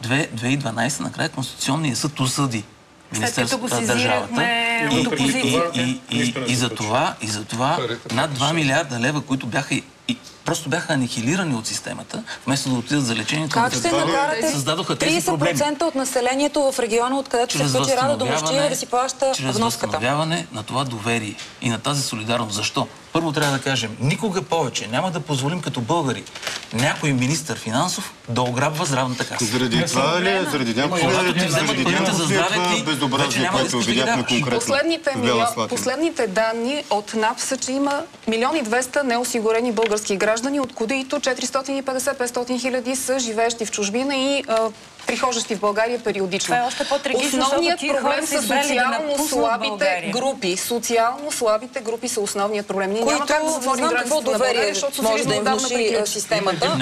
2012 накрая Конституционният съд осъди Министерството на държавата. И за това над 2 милиарда лева, които просто бяха анихилирани от системата, вместо да отидат за лечението, създадоха тези проблеми. 30% от населението в региона, откъдето се включи Рада Домушева, да си плаща вноската. Чрез възстановяване на това доверие и на тази солидарност. Защо? Първо трябва да кажем, никога повече няма да позволим като българи някой министър финансов да ограбва здравната каса. Заради това ли е? Заради някакво безобразие, което видяхме конкретно в Бяла Слатина? Последните данни от НАП са, че има 1 200 000 неосигурени български граждани, от които 450-500 хиляди са живеещи в чужбина и прихождащи в България периодично. Това е още по-трагично, основният проблем са социално слабите групи. Социално слабите групи са основният проблем. Ние няма как да затворим границата на България, защото социализма отдавна приключи системата.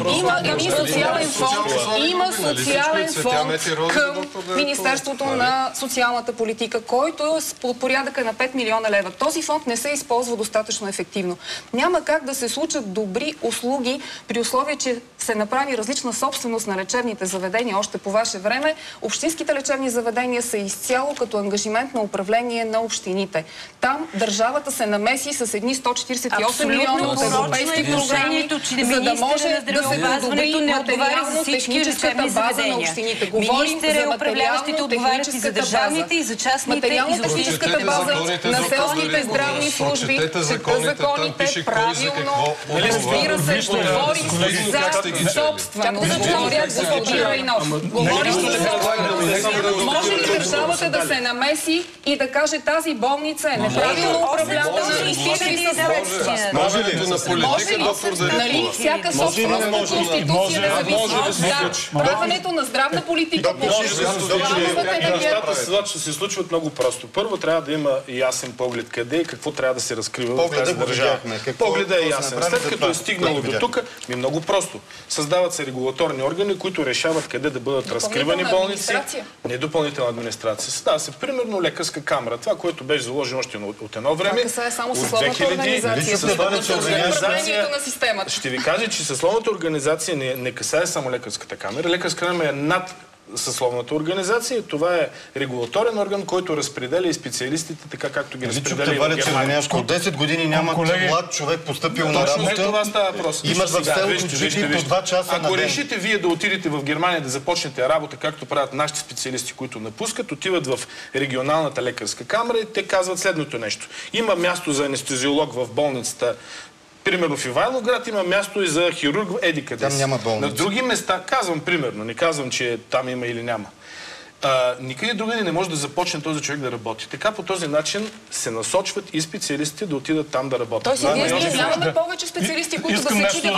Има социален фонд към Министерството на социалната политика, който е под порядъка на 5 милиона лева. Този фонд не се използва достатъчно ефективно. Няма как да се случат добри услуги при условие, че се направи различна собственост на лечебните заведения още по ваше време. Общинските лечебни заведения са изцяло като ангажимент на управление на общините. Там държавата се намеси с едни 148 милиона от европейски програми, за да може да се подобри материално-техническата база на общините. Говорим за материално-техническата база. Материално-техническата база на селските здравни служби, чета законите правилно. Разбира се, говорим за собственост. Говорим за Може ли държавата да се намеси и да каже тази болница е неправилно управлявана, изтичали са средства? Може ли на политика, доктор Дариткова? Нали всяка собствена конституция независимо от правенето на здравна политика по Нещата ще се случват много просто. Първо трябва да има ясен поглед къде и какво трябва да се разкрива в тази държава. Погледът е ясен. След като е стигнало до тук, много просто. Създават се регулаторни органи, които решават къде да бъдат разкривани болници. Не допълнителна администрация. Създава се примерно лекарска камера. Това, което беше заложено още от едно време. Това касае само съсловната организация. Ще ви кажа, че съсловната организация не касае само лекарската камера. Лекарската камера е над съсловната организация. Това е регулаторен орган, който разпределя и специалистите, така както ги разпределя и в Германия. От 10 години нямат млад човек постъпил на работа. Не, това става въпрос. Имат в селото джипи по 2 часа на ден. Ако решите вие да отидете в Германия да започнете работа, както правят нашите специалисти, които напускат, отиват в регионалната лекарска камера и те казват следното нещо. Има място за анестезиолог в болницата. Примерно в Ивайловград има място и за хирург еди къде. Там няма болница. На други места, казвам примерно, не казвам, че там има или няма. Никъде другаде не може да започне този човек да работи. Така по този начин се насочват и специалистите да отидат там да работят. Тоест, ние нямаме повече специалисти, които да се чудят да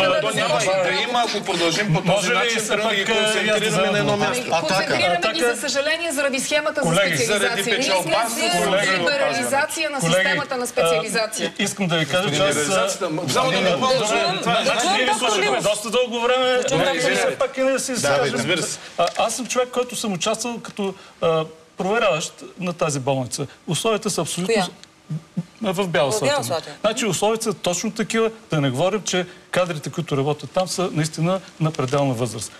има, ако продължим по този начин, да ги концентрираме на едно място. Концентрираме ги, за съжаление, заради схемата за специализация. Ние сме за либерализация на системата на специализация. Искам да ви кажа, че аз... Само да не продължим. Ние ви слушахме доста дълго време. Пак и не си изкажем. Аз съм човек, който съм участвал като проверяващ на тази болница. Условията са абсолютно... В Бяла Слатина. Значи условията са точно такива, да не говорим, че кадрите, които работят там, са наистина на пределна възраст.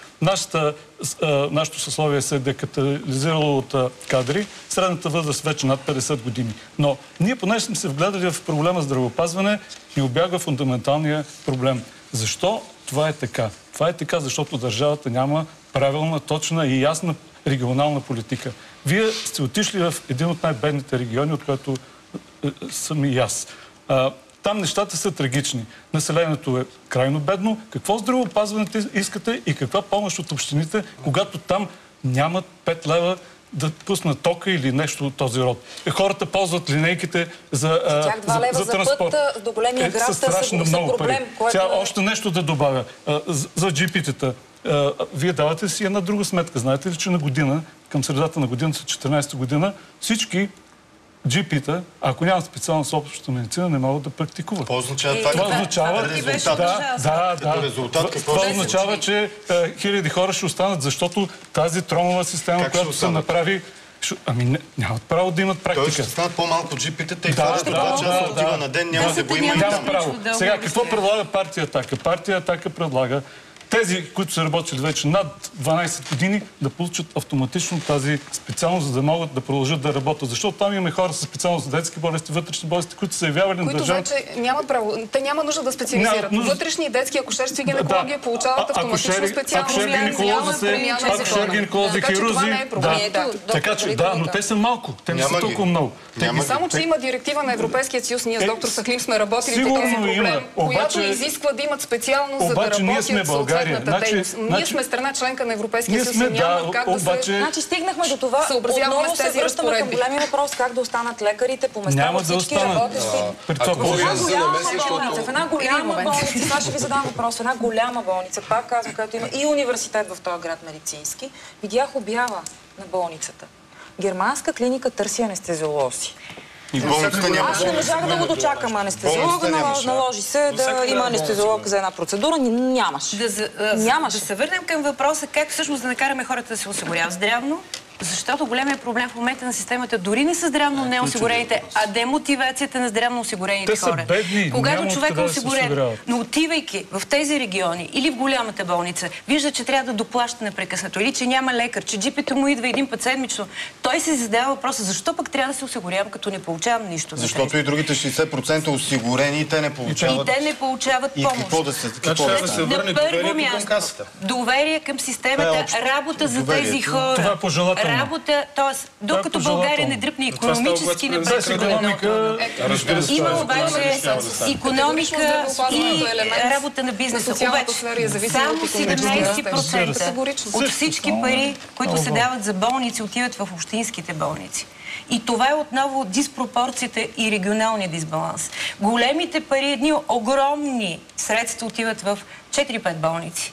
Нашето съсловие се е декатализирало от кадри, средната възраст вече над 50 години. Но ние, понеже сме се вгледали в проблема здравеопазване, ни обягва фундаменталния проблем. Защо това е така? Това е така, защото държавата няма правилна, точна и ясна регионална политика. Вие сте отишли в един от най-бедните региони, от който съм и аз. Там нещата са трагични. Населението е крайно бедно. Какво здравеопазване искате и каква помощ от общините, когато там нямат 5 лева да пуснат тока или нещо от този род? Хората ползват линейките за транспорт. Път до големия град са проблем. Сега още нещо да добавя. За джипитата. Вие давате си една друга сметка. Знаете ли, че на година, към средата на годината, 14-та година, всички джипита, ако нямат специалност в общата медицина, не могат да практикуват. Какво означава това? Това означава... Това означава, че хиляди хора ще останат, защото тази тромова система, която се направи, ами нямат право да имат практика. Той ще станат по-малко джипитата и хората 2 часа отива на ден, няма да го има и там. Сега, какво предлага партия Атака? Партия Атака предлага тези, които са работили вече над 12 години, да получат автоматично тази специалност, за да могат да продължат да работят. Защото там имаме хора с специалност за детски болести, вътрешни болести, които са явявали на държавата. Които вече нямат право. Те няма нужда да специализират. Вътрешни детски акушерство и гинекология получават автоматично специалност. Акушер-гинеколози, хирурзи. Така че, да, но те са малко. Те не са толкова много. Само, че има директива на Европейския съюз. Ние с доктор Сахлим сме работили по този проблем, която изисква да имат специалност, за да работят ние сме страна членка на Европейския съюз и няма как да се... Значи стигнахме до това, отново се връщаме към големия въпрос, как да останат лекарите по места във всички работещи. В една голяма болница, това ще ви задам въпрос, в една голяма болница, пак казвам, където има и университет в този град медицински, видях обява на болницата. Германска клиника търси анестезиолози. Аз не можах да го дочакам анестезиолога, наложи се да има анестезиолог за една процедура. Нямаше. Да се върнем към въпроса как всъщност да накараме хората да се осигуряват здравно, защото големият проблем в момента на системата дори не са здравно неосигурените, а демотивацията на здравно осигурените хора. Когато човек е осигурен, но отивайки в тези региони или в голямата болница, вижда, че трябва да доплаща непрекъснато или че няма лекар, че джипито му идва един път седмично, той се задава въпроса, защо пък трябва да се осигурявам, като не получавам нищо? Защото и другите 60% осигурени и те не получават. И те не получават помощ. И какво да се върне доверие към касата? Доверие към системата, работа за тези хора. Това е пожелателно. Работа, т.е. докато България не дръпне икономически напред. Има обаче икономика и работа на бизнеса. Само 17% от всички пари, които се дават за болници, отиват в общинските болници. И това е отново диспропорцията и регионалния дисбаланс. Големите пари, едни огромни средства отиват в 4-5 болници.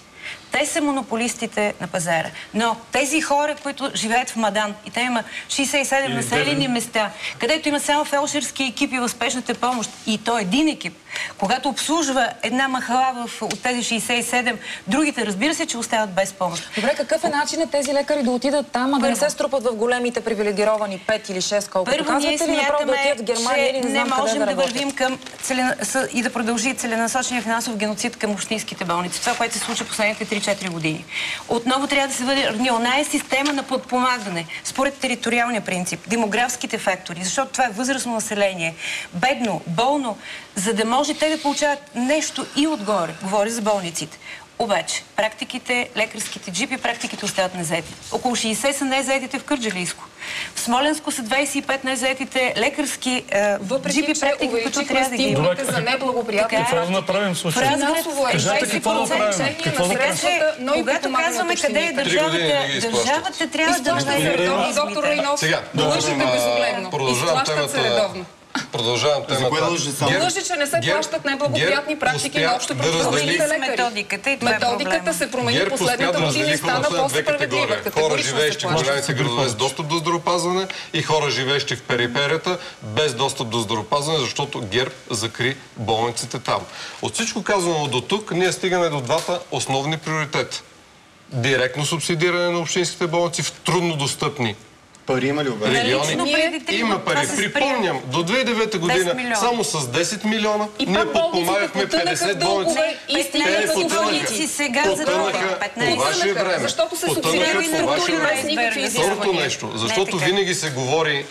Те са монополистите на пазара. Но тези хора, които живеят в Мадан, и те има 67 населени места, където има само фелшерски екипи в спешната помощ, и то един екип, когато обслужва една махала от тези 67, другите, разбира се, че остават без помощ. Добре, какъв е начинът тези лекари да отидат там, а да не се струпат в големите привилегировани 5 или 6, колкото казвате, или направо да отидат в Германия или не знам къде да вървим към и да продължи целенасочения финансов геноцид към общинските болници. Това, което се случи последните 3-4 години. Отново трябва да се върне оная система на подпомагане, според териториалния принцип, демографските фактори, защото това е възрастно население, бедно, болно, за да може те да получават нещо и отгоре. Говоря за болниците. Обаче, практиките, лекарските джипи, практиките остават незаети. Около 60 са незаетите в Кърджалийско. В Смоленско са 25 незаетите лекарски джипи практики, които трябва да ги има. За неблагоприятни какво да направим в случая? Кажете какво да направим. Когато казваме къде е държавата трябва да даде. Доктор Райнов, лъжите безогледно. Изплащат се редовно. Продължавам темата. Лъжи, че не се плащат неблагоприятни практики на общо практикуващите лекари. Методиката се промени последната година и стана по-справедлива. Хора, живеещи в големите градове с достъп до здравеопазване и хора, живеещи в периферията без достъп до здравеопазване, защото ГЕРБ закри болниците там. От всичко казано до тук, ние стигаме до двата основни приоритета. Директно субсидиране на общинските болници в труднодостъпни пари има ли обаче? Региони. Има пари. Припомням, до 2009 година само с 10 милиона ние подпомагахме 50 болници. Те потънаха по ваше време. Защото се субсидират структури без никакви изисквания. Второто нещо, защото винаги се говори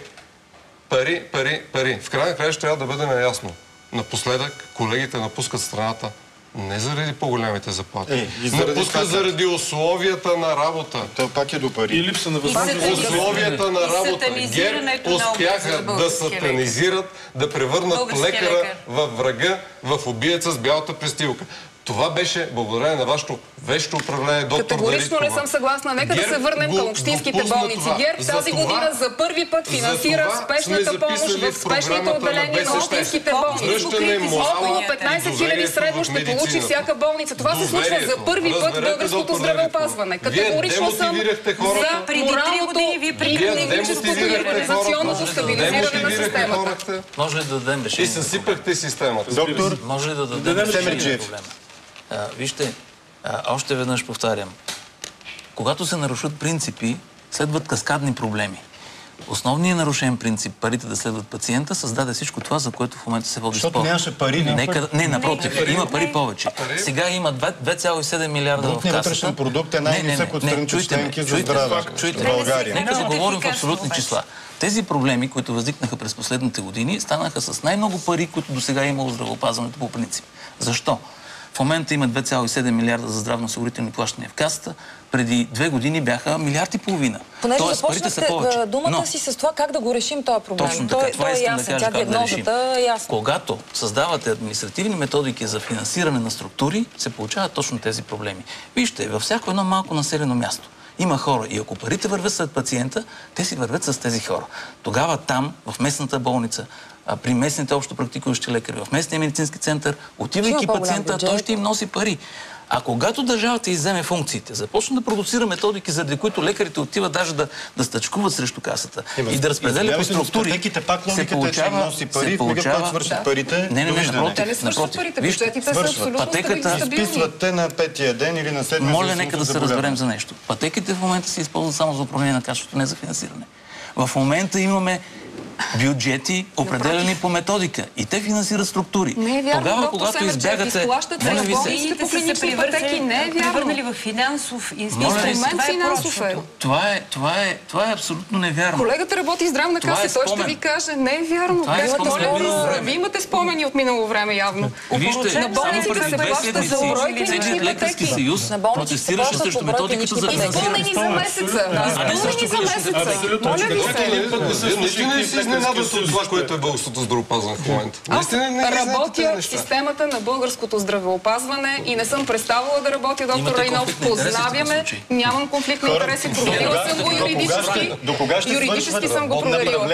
пари, пари, пари. В крайна края ще трябва да бъде наясно. Напоследък колегите напускат страната не заради по-голямите заплати. Напускат заради условията на работа. То пак е до пари. И липса на възможност. Условията на работа. ГЕРБ успяха да сатанизират, да превърнат лекара във врага, в убиеца с бялата престилка. Това беше благодарение на вашето вещо управление, доктор Дариткова. Категорично не съм съгласна. Нека да се върнем към общинските болници. ГЕРБ тази година за първи път финансира спешната помощ в спешните отделения на общинските болници. Около 15 000 средно ще получи всяка болница. Това се случва за първи път в българското здравеопазване. Категорично съм за моралното и икономическото и организационното стабилизиране на системата. Може ли да дадем решение? И съсипахте системата. Доктор, може ли да дадем решение на проблема? Вижте, още веднъж повтарям. Когато се нарушат принципи, следват каскадни проблеми. Основният нарушен принцип, парите да следват пациента, създаде всичко това, за което в момента се води спор. Защото нямаше пари. Не, напротив, има пари повече. Сега има 2,7 милиарда в касата. Вътрешен продукт е най-висок от страните членки за здраве в България. Нека да говорим в абсолютни числа. Тези проблеми, които възникнаха през последните години, станаха с най-много пари, които досега е имало здравеопазването по принцип. Защо? В момента има 2,7 милиарда за здравноосигурителни плащания в касата. Преди 2 години бяха 1,5 милиарда. Понеже започнахте думата си с това как да го решим този проблем. Точно така, това искам да кажа как да решим. Когато създавате административни методики за финансиране на структури, се получават точно тези проблеми. Вижте, във всяко едно малко населено място има хора и ако парите вървят след пациента, те си вървят с тези хора. Тогава там, в местната болница, при местните общо практикуващи лекари, в местния медицински център, отивайки пациента, той ще им носи пари. А когато държавата изземе функциите, започне да продуцира методики, заради които лекарите отиват даже да стъчкуват срещу касата и да разпределят по структури, се получава... Не, напротив. Бюджетите са абсолютно стабилни. Изписвате на 5-тия ден или на 7-я. Моля, нека да се разберем за нещо. Пътеките в момента се използват само за управление на качеството, не за финансиране. В момента имаме бюджети, определени по методика. И те финансират структури. Не е вярно, тогава, когато избягате... болниците по клинични пътеки, не е вярно. Превърнали в финансов инструмент финансов е. Това е абсолютно невярно. Колегата работи в здравна каса, той ще ви каже, не е вярно. Вие имате спомени от минало време явно. Вижте, на болниците се плаща за брой клинични лекарски съюз протестираше срещу методиката за изпълнени за месеца. Изпълнени за месеца. Моля ви се. Наистина не се изненадвате от това, което е българското здравеопазване в момента. Аз работя в системата на българското здравеопазване и не съм преставала да работя, доктор Райнов. Познаваме, нямам конфликт на интереси, проверила съм го юридически. Юридически съм го проверила.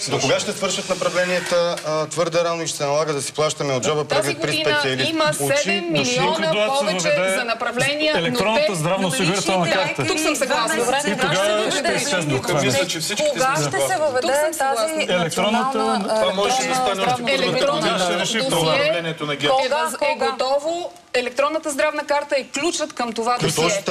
До кога ще свършат направленията твърде рано и ще се налага да си плащаме от джоба преглед при специалист? Има 7 милиона повече за направления, електронната здравноосигурителна карта. Тук съм съгласна. И тогава ще изчезне това. Кога ще се въведе тази национална е готово. Електронната здравна карта е ключът към това досие.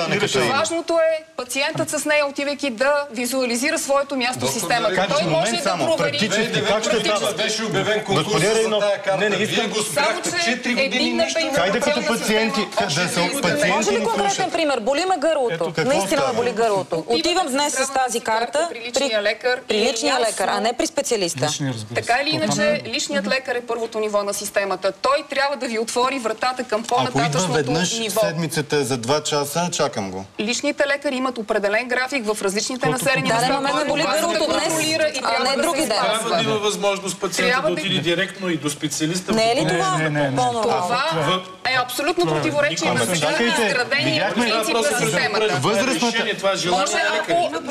Важното е пациентът с нея, отивайки да визуализира своето място в системата. Той може да провери. Как ще става? Беше обявен конкурс за тази карта. Вие го спряхте 4 години нищо. Хайде като пациенти, да са пациенти. Може ли конкретен пример? Боли ме гърлото. Наистина ме боли гърлото. Отивам днес с тази карта при личния лекар, а не при специалиста. Така или иначе, личният лекар е първото ниво на системата. Той трябва да ви отвори вратата към по-нататъчното ниво. Седмицата за 2 часа, чакам го. Личните лекари имат определен график в различните населени места. Да, ме боли гърлото днес, а не други ден. Трябва да има възможност пациентът да отиде директно и до специалиста. Не е ли това по-нормално? Това е абсолютно противоречие на сега изградения принцип на системата.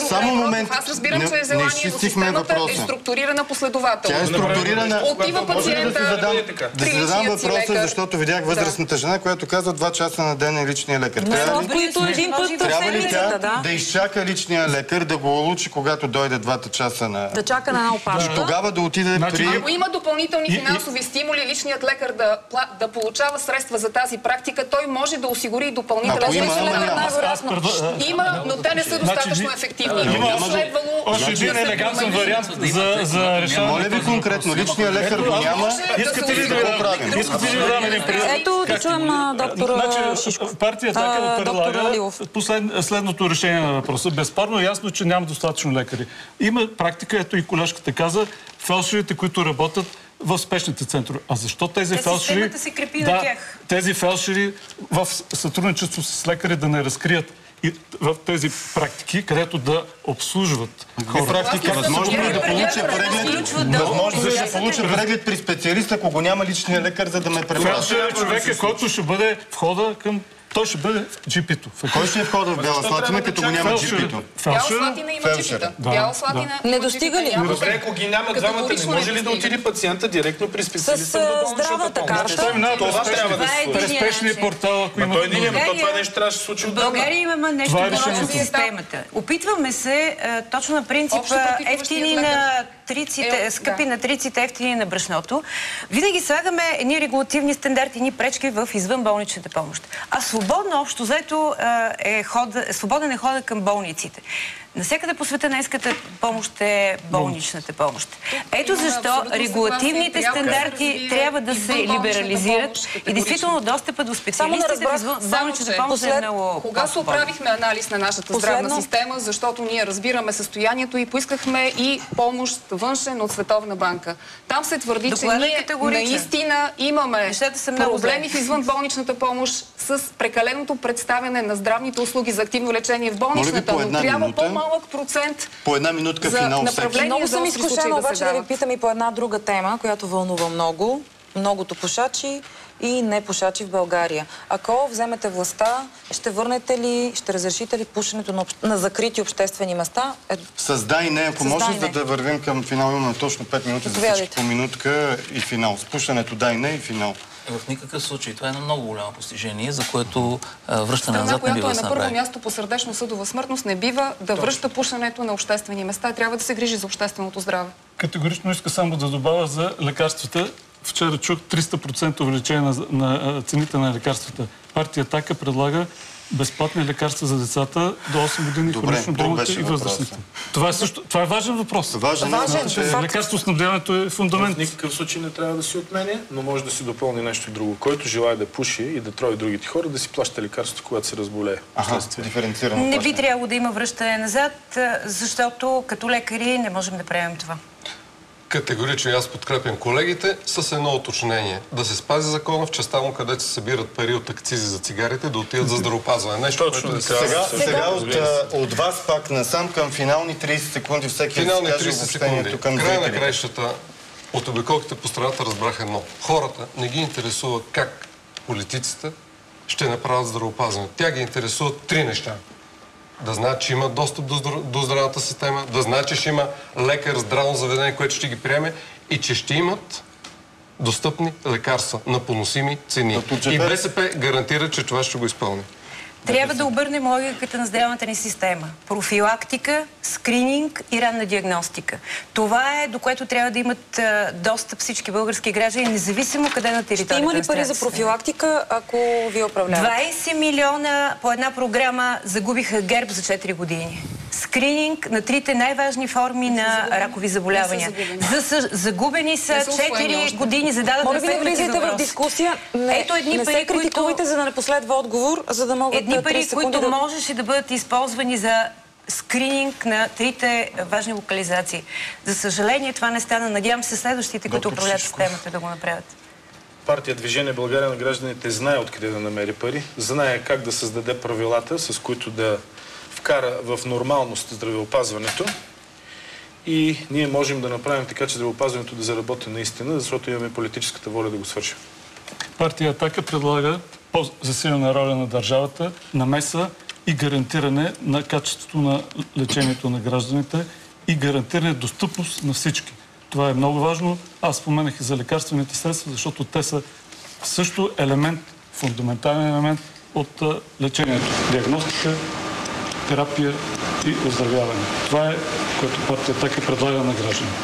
Само момент. Аз разбирам, че е желание, но системата е структурирана последователно. Тя е структурирана. Отива пациента да си задам въпроса, защото видях възрастната жена, която казва 2 часа на ден е личния лекар. Трябва ли тя да изчака личния лекар, да го улучи, когато дойде 2 часа на... Да чака на една опашка. И тогава да отиде при... Ако има допълнителни финансови стимули, личният лекар да получава средства за тази практика, той може да осигури допълнителен Има, но те не са достатъчно ефективни. Още един елегантен вариант за решаване. Моля ви конкретно, личния лекар го няма. Искате ли да дам един пример? Ето да чуем доктор Шишков. Партия така предлага следното решение на въпроса. Безспорно е ясно, че няма достатъчно лекари. Има практика, ето и колежката каза, фелдшерите, които работят в спешните центрове. А защо тези фелдшери... Системата се крепи на тях. Тези фелдшери в сътрудничество с лекари да не разкрият и в тези практики, където да обслужват хора. Възможно е да получа преглед при специалист, ако го няма личния лекар, за да ме препраща. Фелдшер е човека, който ще бъде входа към... Той ще бъде в джипито. Кой ще е входа в Бяла Слатина, като го няма джипито? Бяла Слатина има джипита. Бяла Слатина не достига ли? Добре, ако ги няма двамата, не може ли да отиде пациента директно при специалиста на здравната карта? Това трябва да се случи. През спешния портал, ако има... Това нещо трябва да се случи. В България имаме нещо порочно в системата. Опитваме се точно на принципа ефтини на триците, скъпи на триците, ефтини на брашното. Винаги слагаме едни регулативни стандарти, едни пречки в извънболничната помощ. А свободно общо заето свободен е хода към болниците. Навсякъде по света най-ската помощ е болничната помощ. Ето защо регулативните стандарти трябва да се либерализират и действително достъпът до специалистите в болничната помощ е много... Кога се оправихме анализ на нашата здравна система, защото ние разбираме състоянието и поискахме и помощ външен от Световна банка. Там се твърди, че ние наистина имаме проблеми в извънболничната помощ с прекаленото представяне на здравните услуги за активно лечение в болничната, но трябва по-малък процент по една минутка финал. Много съм изкушена обаче да ви питам и по една друга тема, която вълнува много. Многото пушачи и непушачи в България. Ако вземете властта, ще върнете ли, ще разрешите ли пушенето на закрити обществени места? С да и не, ако може, за да вървим към финал, имаме точно 5 минути за всички по минутка и финал. С пушенето да и не и финал. В никакъв случай. Това е едно много голямо постижение, за което връщане назад не бива да се направи. Която е на първо място по сърдечно-съдова смъртност, не бива да връща пушенето на обществени места. Трябва да се грижи за общественото здраве. Категорично иска само да добавя за лекарствата. Вчера чух 300% увеличение на цените на лекарствата. Партия Атака предлага безплатни лекарства за децата до 8 години, хронично болните и възрастните. Това е важен въпрос. Лекарствоснабдяването е фундамент. В никакъв случай не трябва да си отменя, но може да си допълни нещо друго. Който желае да пуши и да трои другите хора, да си плаща лекарството, когато се разболее. Диференцирано. Не би трябвало да има връщане назад, защото като лекари не можем да правим това. Категорично аз подкрепям колегите с едно уточнение. Да се спази закона в частта му, където се събират пари от акцизи за цигарите, да отидат за здравеопазване. Нещо, точно сега от вас пак насам към финални 30 секунди всеки финални 30 секунди. Края на краищата от обиколките по страната разбрах едно. Хората не ги интересува как политиците ще направят здравеопазване. Тя ги интересуват три неща. Да знаят, че има достъп до здравната система, да знаят, че ще има лекар, здравно заведение, което ще ги приеме и че ще имат достъпни лекарства на поносими цени. И БСП гарантира, че това ще го изпълни. Трябва да обърнем логиката на здравната ни система. Профилактика, скрининг и ранна диагностика. Това е до което трябва да имат достъп всички български граждани, независимо къде на територията. Ще има ли пари за профилактика, ако ви управляват? 20 милиона по една програма загубиха ГЕРБ за 4 години. Скрининг на трите най-важни форми на ракови заболявания. Загубени са 4 години. Зададат моля ви, не влизайте в дискусия. Не се критикувайте, за да не последва отговор, за да могат едни пари, които можеше да бъдат използвани за скрининг на трите важни локализации. За съжаление, това не стана. Надявам се следващите, които управляват системата, да го направят. Партия Движение България на гражданите знае откъде да намери пари, знае как да създаде правилата, с които да вкара в нормалност здравеопазването и ние можем да направим така, че здравеопазването да заработи наистина, защото имаме политическата воля да го свършим. Партия Атака предлага по-засилена роля на държавата, намеса и гарантиране на качеството на лечението на гражданите и гарантиране достъпност на всички. Това е много важно. Аз споменах и за лекарствените средства, защото те са също елемент, фундаментален елемент от лечението. Диагностика, терапия и оздравяване. Това е, което партия Атака предлага на гражданите.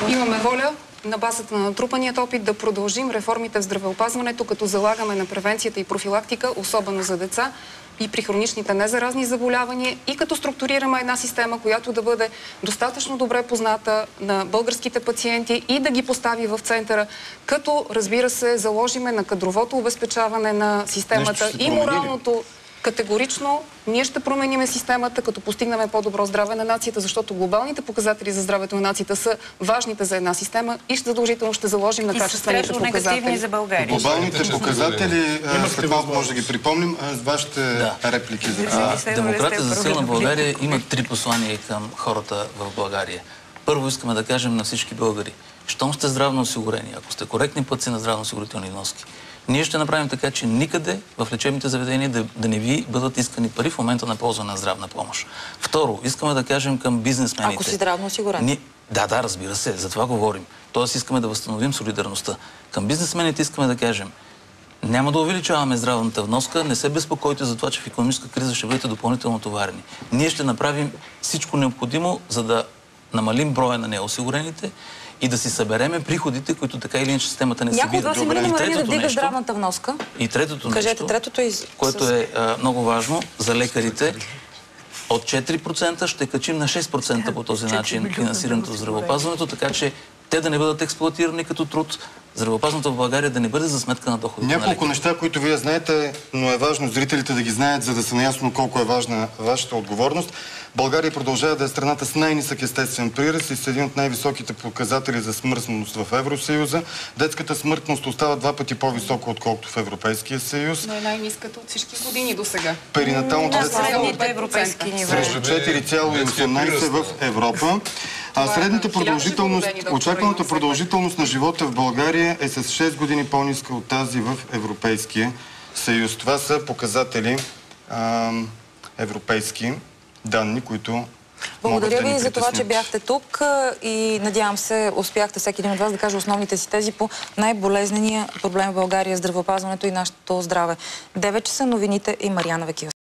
Имаме воля на базата на натрупаният опит да продължим реформите в здравеопазването, като залагаме на превенцията и профилактика, особено за деца и при хроничните незаразни заболявания, и като структурираме една система, която да бъде достатъчно добре позната на българските пациенти и да ги постави в центъра, като, разбира се, заложиме на кадровото обезпечаване на системата и моралното. Категорично ние ще променим системата, като постигнем по-добро здраве на нацията, защото глобалните показатели за здравето на нацията са важните за една система и задължително ще заложим на качествените показатели. За България. Глобалните показатели, след малко може да ги припомним, с вашите реплики. Демократия за силна България има три послания към хората в България. Първо искаме да кажем на всички българи, щом сте здравно осигурени, ако сте коректни платци на здравноосигурителни вноски, ние ще направим така, че никъде в лечебните заведения да не ви бъдат искани пари в момента на ползване на здравна помощ. Второ, искаме да кажем към бизнесмените. Ако си здравно осигурен. Да, разбира се, за това говорим. Тоест искаме да възстановим солидарността. Към бизнесмените искаме да кажем, няма да увеличаваме здравната вноска, не се безпокойте за това, че в икономическа криза ще бъдете допълнително товарени. Ние ще направим всичко необходимо, за да намалим броя на неосигурените и да си събереме приходите, които така или иначе системата не събира. Някой от вас има ли намерение да вдига здравната вноска? И третото нещо, което е много важно за лекарите, от 4% ще качим на 6% по този начин финансирането в здравеопазването, така че те да не бъдат експлоатирани като труд, здравеопазването в България да не бъде за сметка на доходите. Няколко неща, които вие знаете, но е важно зрителите да ги знаят, за да са наясно колко е важна вашата отговорност. България продължава да е страната с най-нисък естествен прираст и с един от най-високите показатели за смъртност в Евросъюза. Детската смъртност остава 2 пъти по-висока, отколкото в Европейския съюз. Но е най-ниската от всички години до сега. Перинаталната детска европейски нива. Срещу 4,18 в Европа. Средната продължителност, очакваната продължителност на живота в България е с 6 години по-ниска от тази в Европейския съюз. Това са показатели европейски данни, които благодаря ви за това, че бяхте тук и надявам се успяхте всеки един от вас да каже основните си тези по най-болезнения проблем в България, здравеопазването и нашето здраве. 9 часа новините и Мариана Векилска.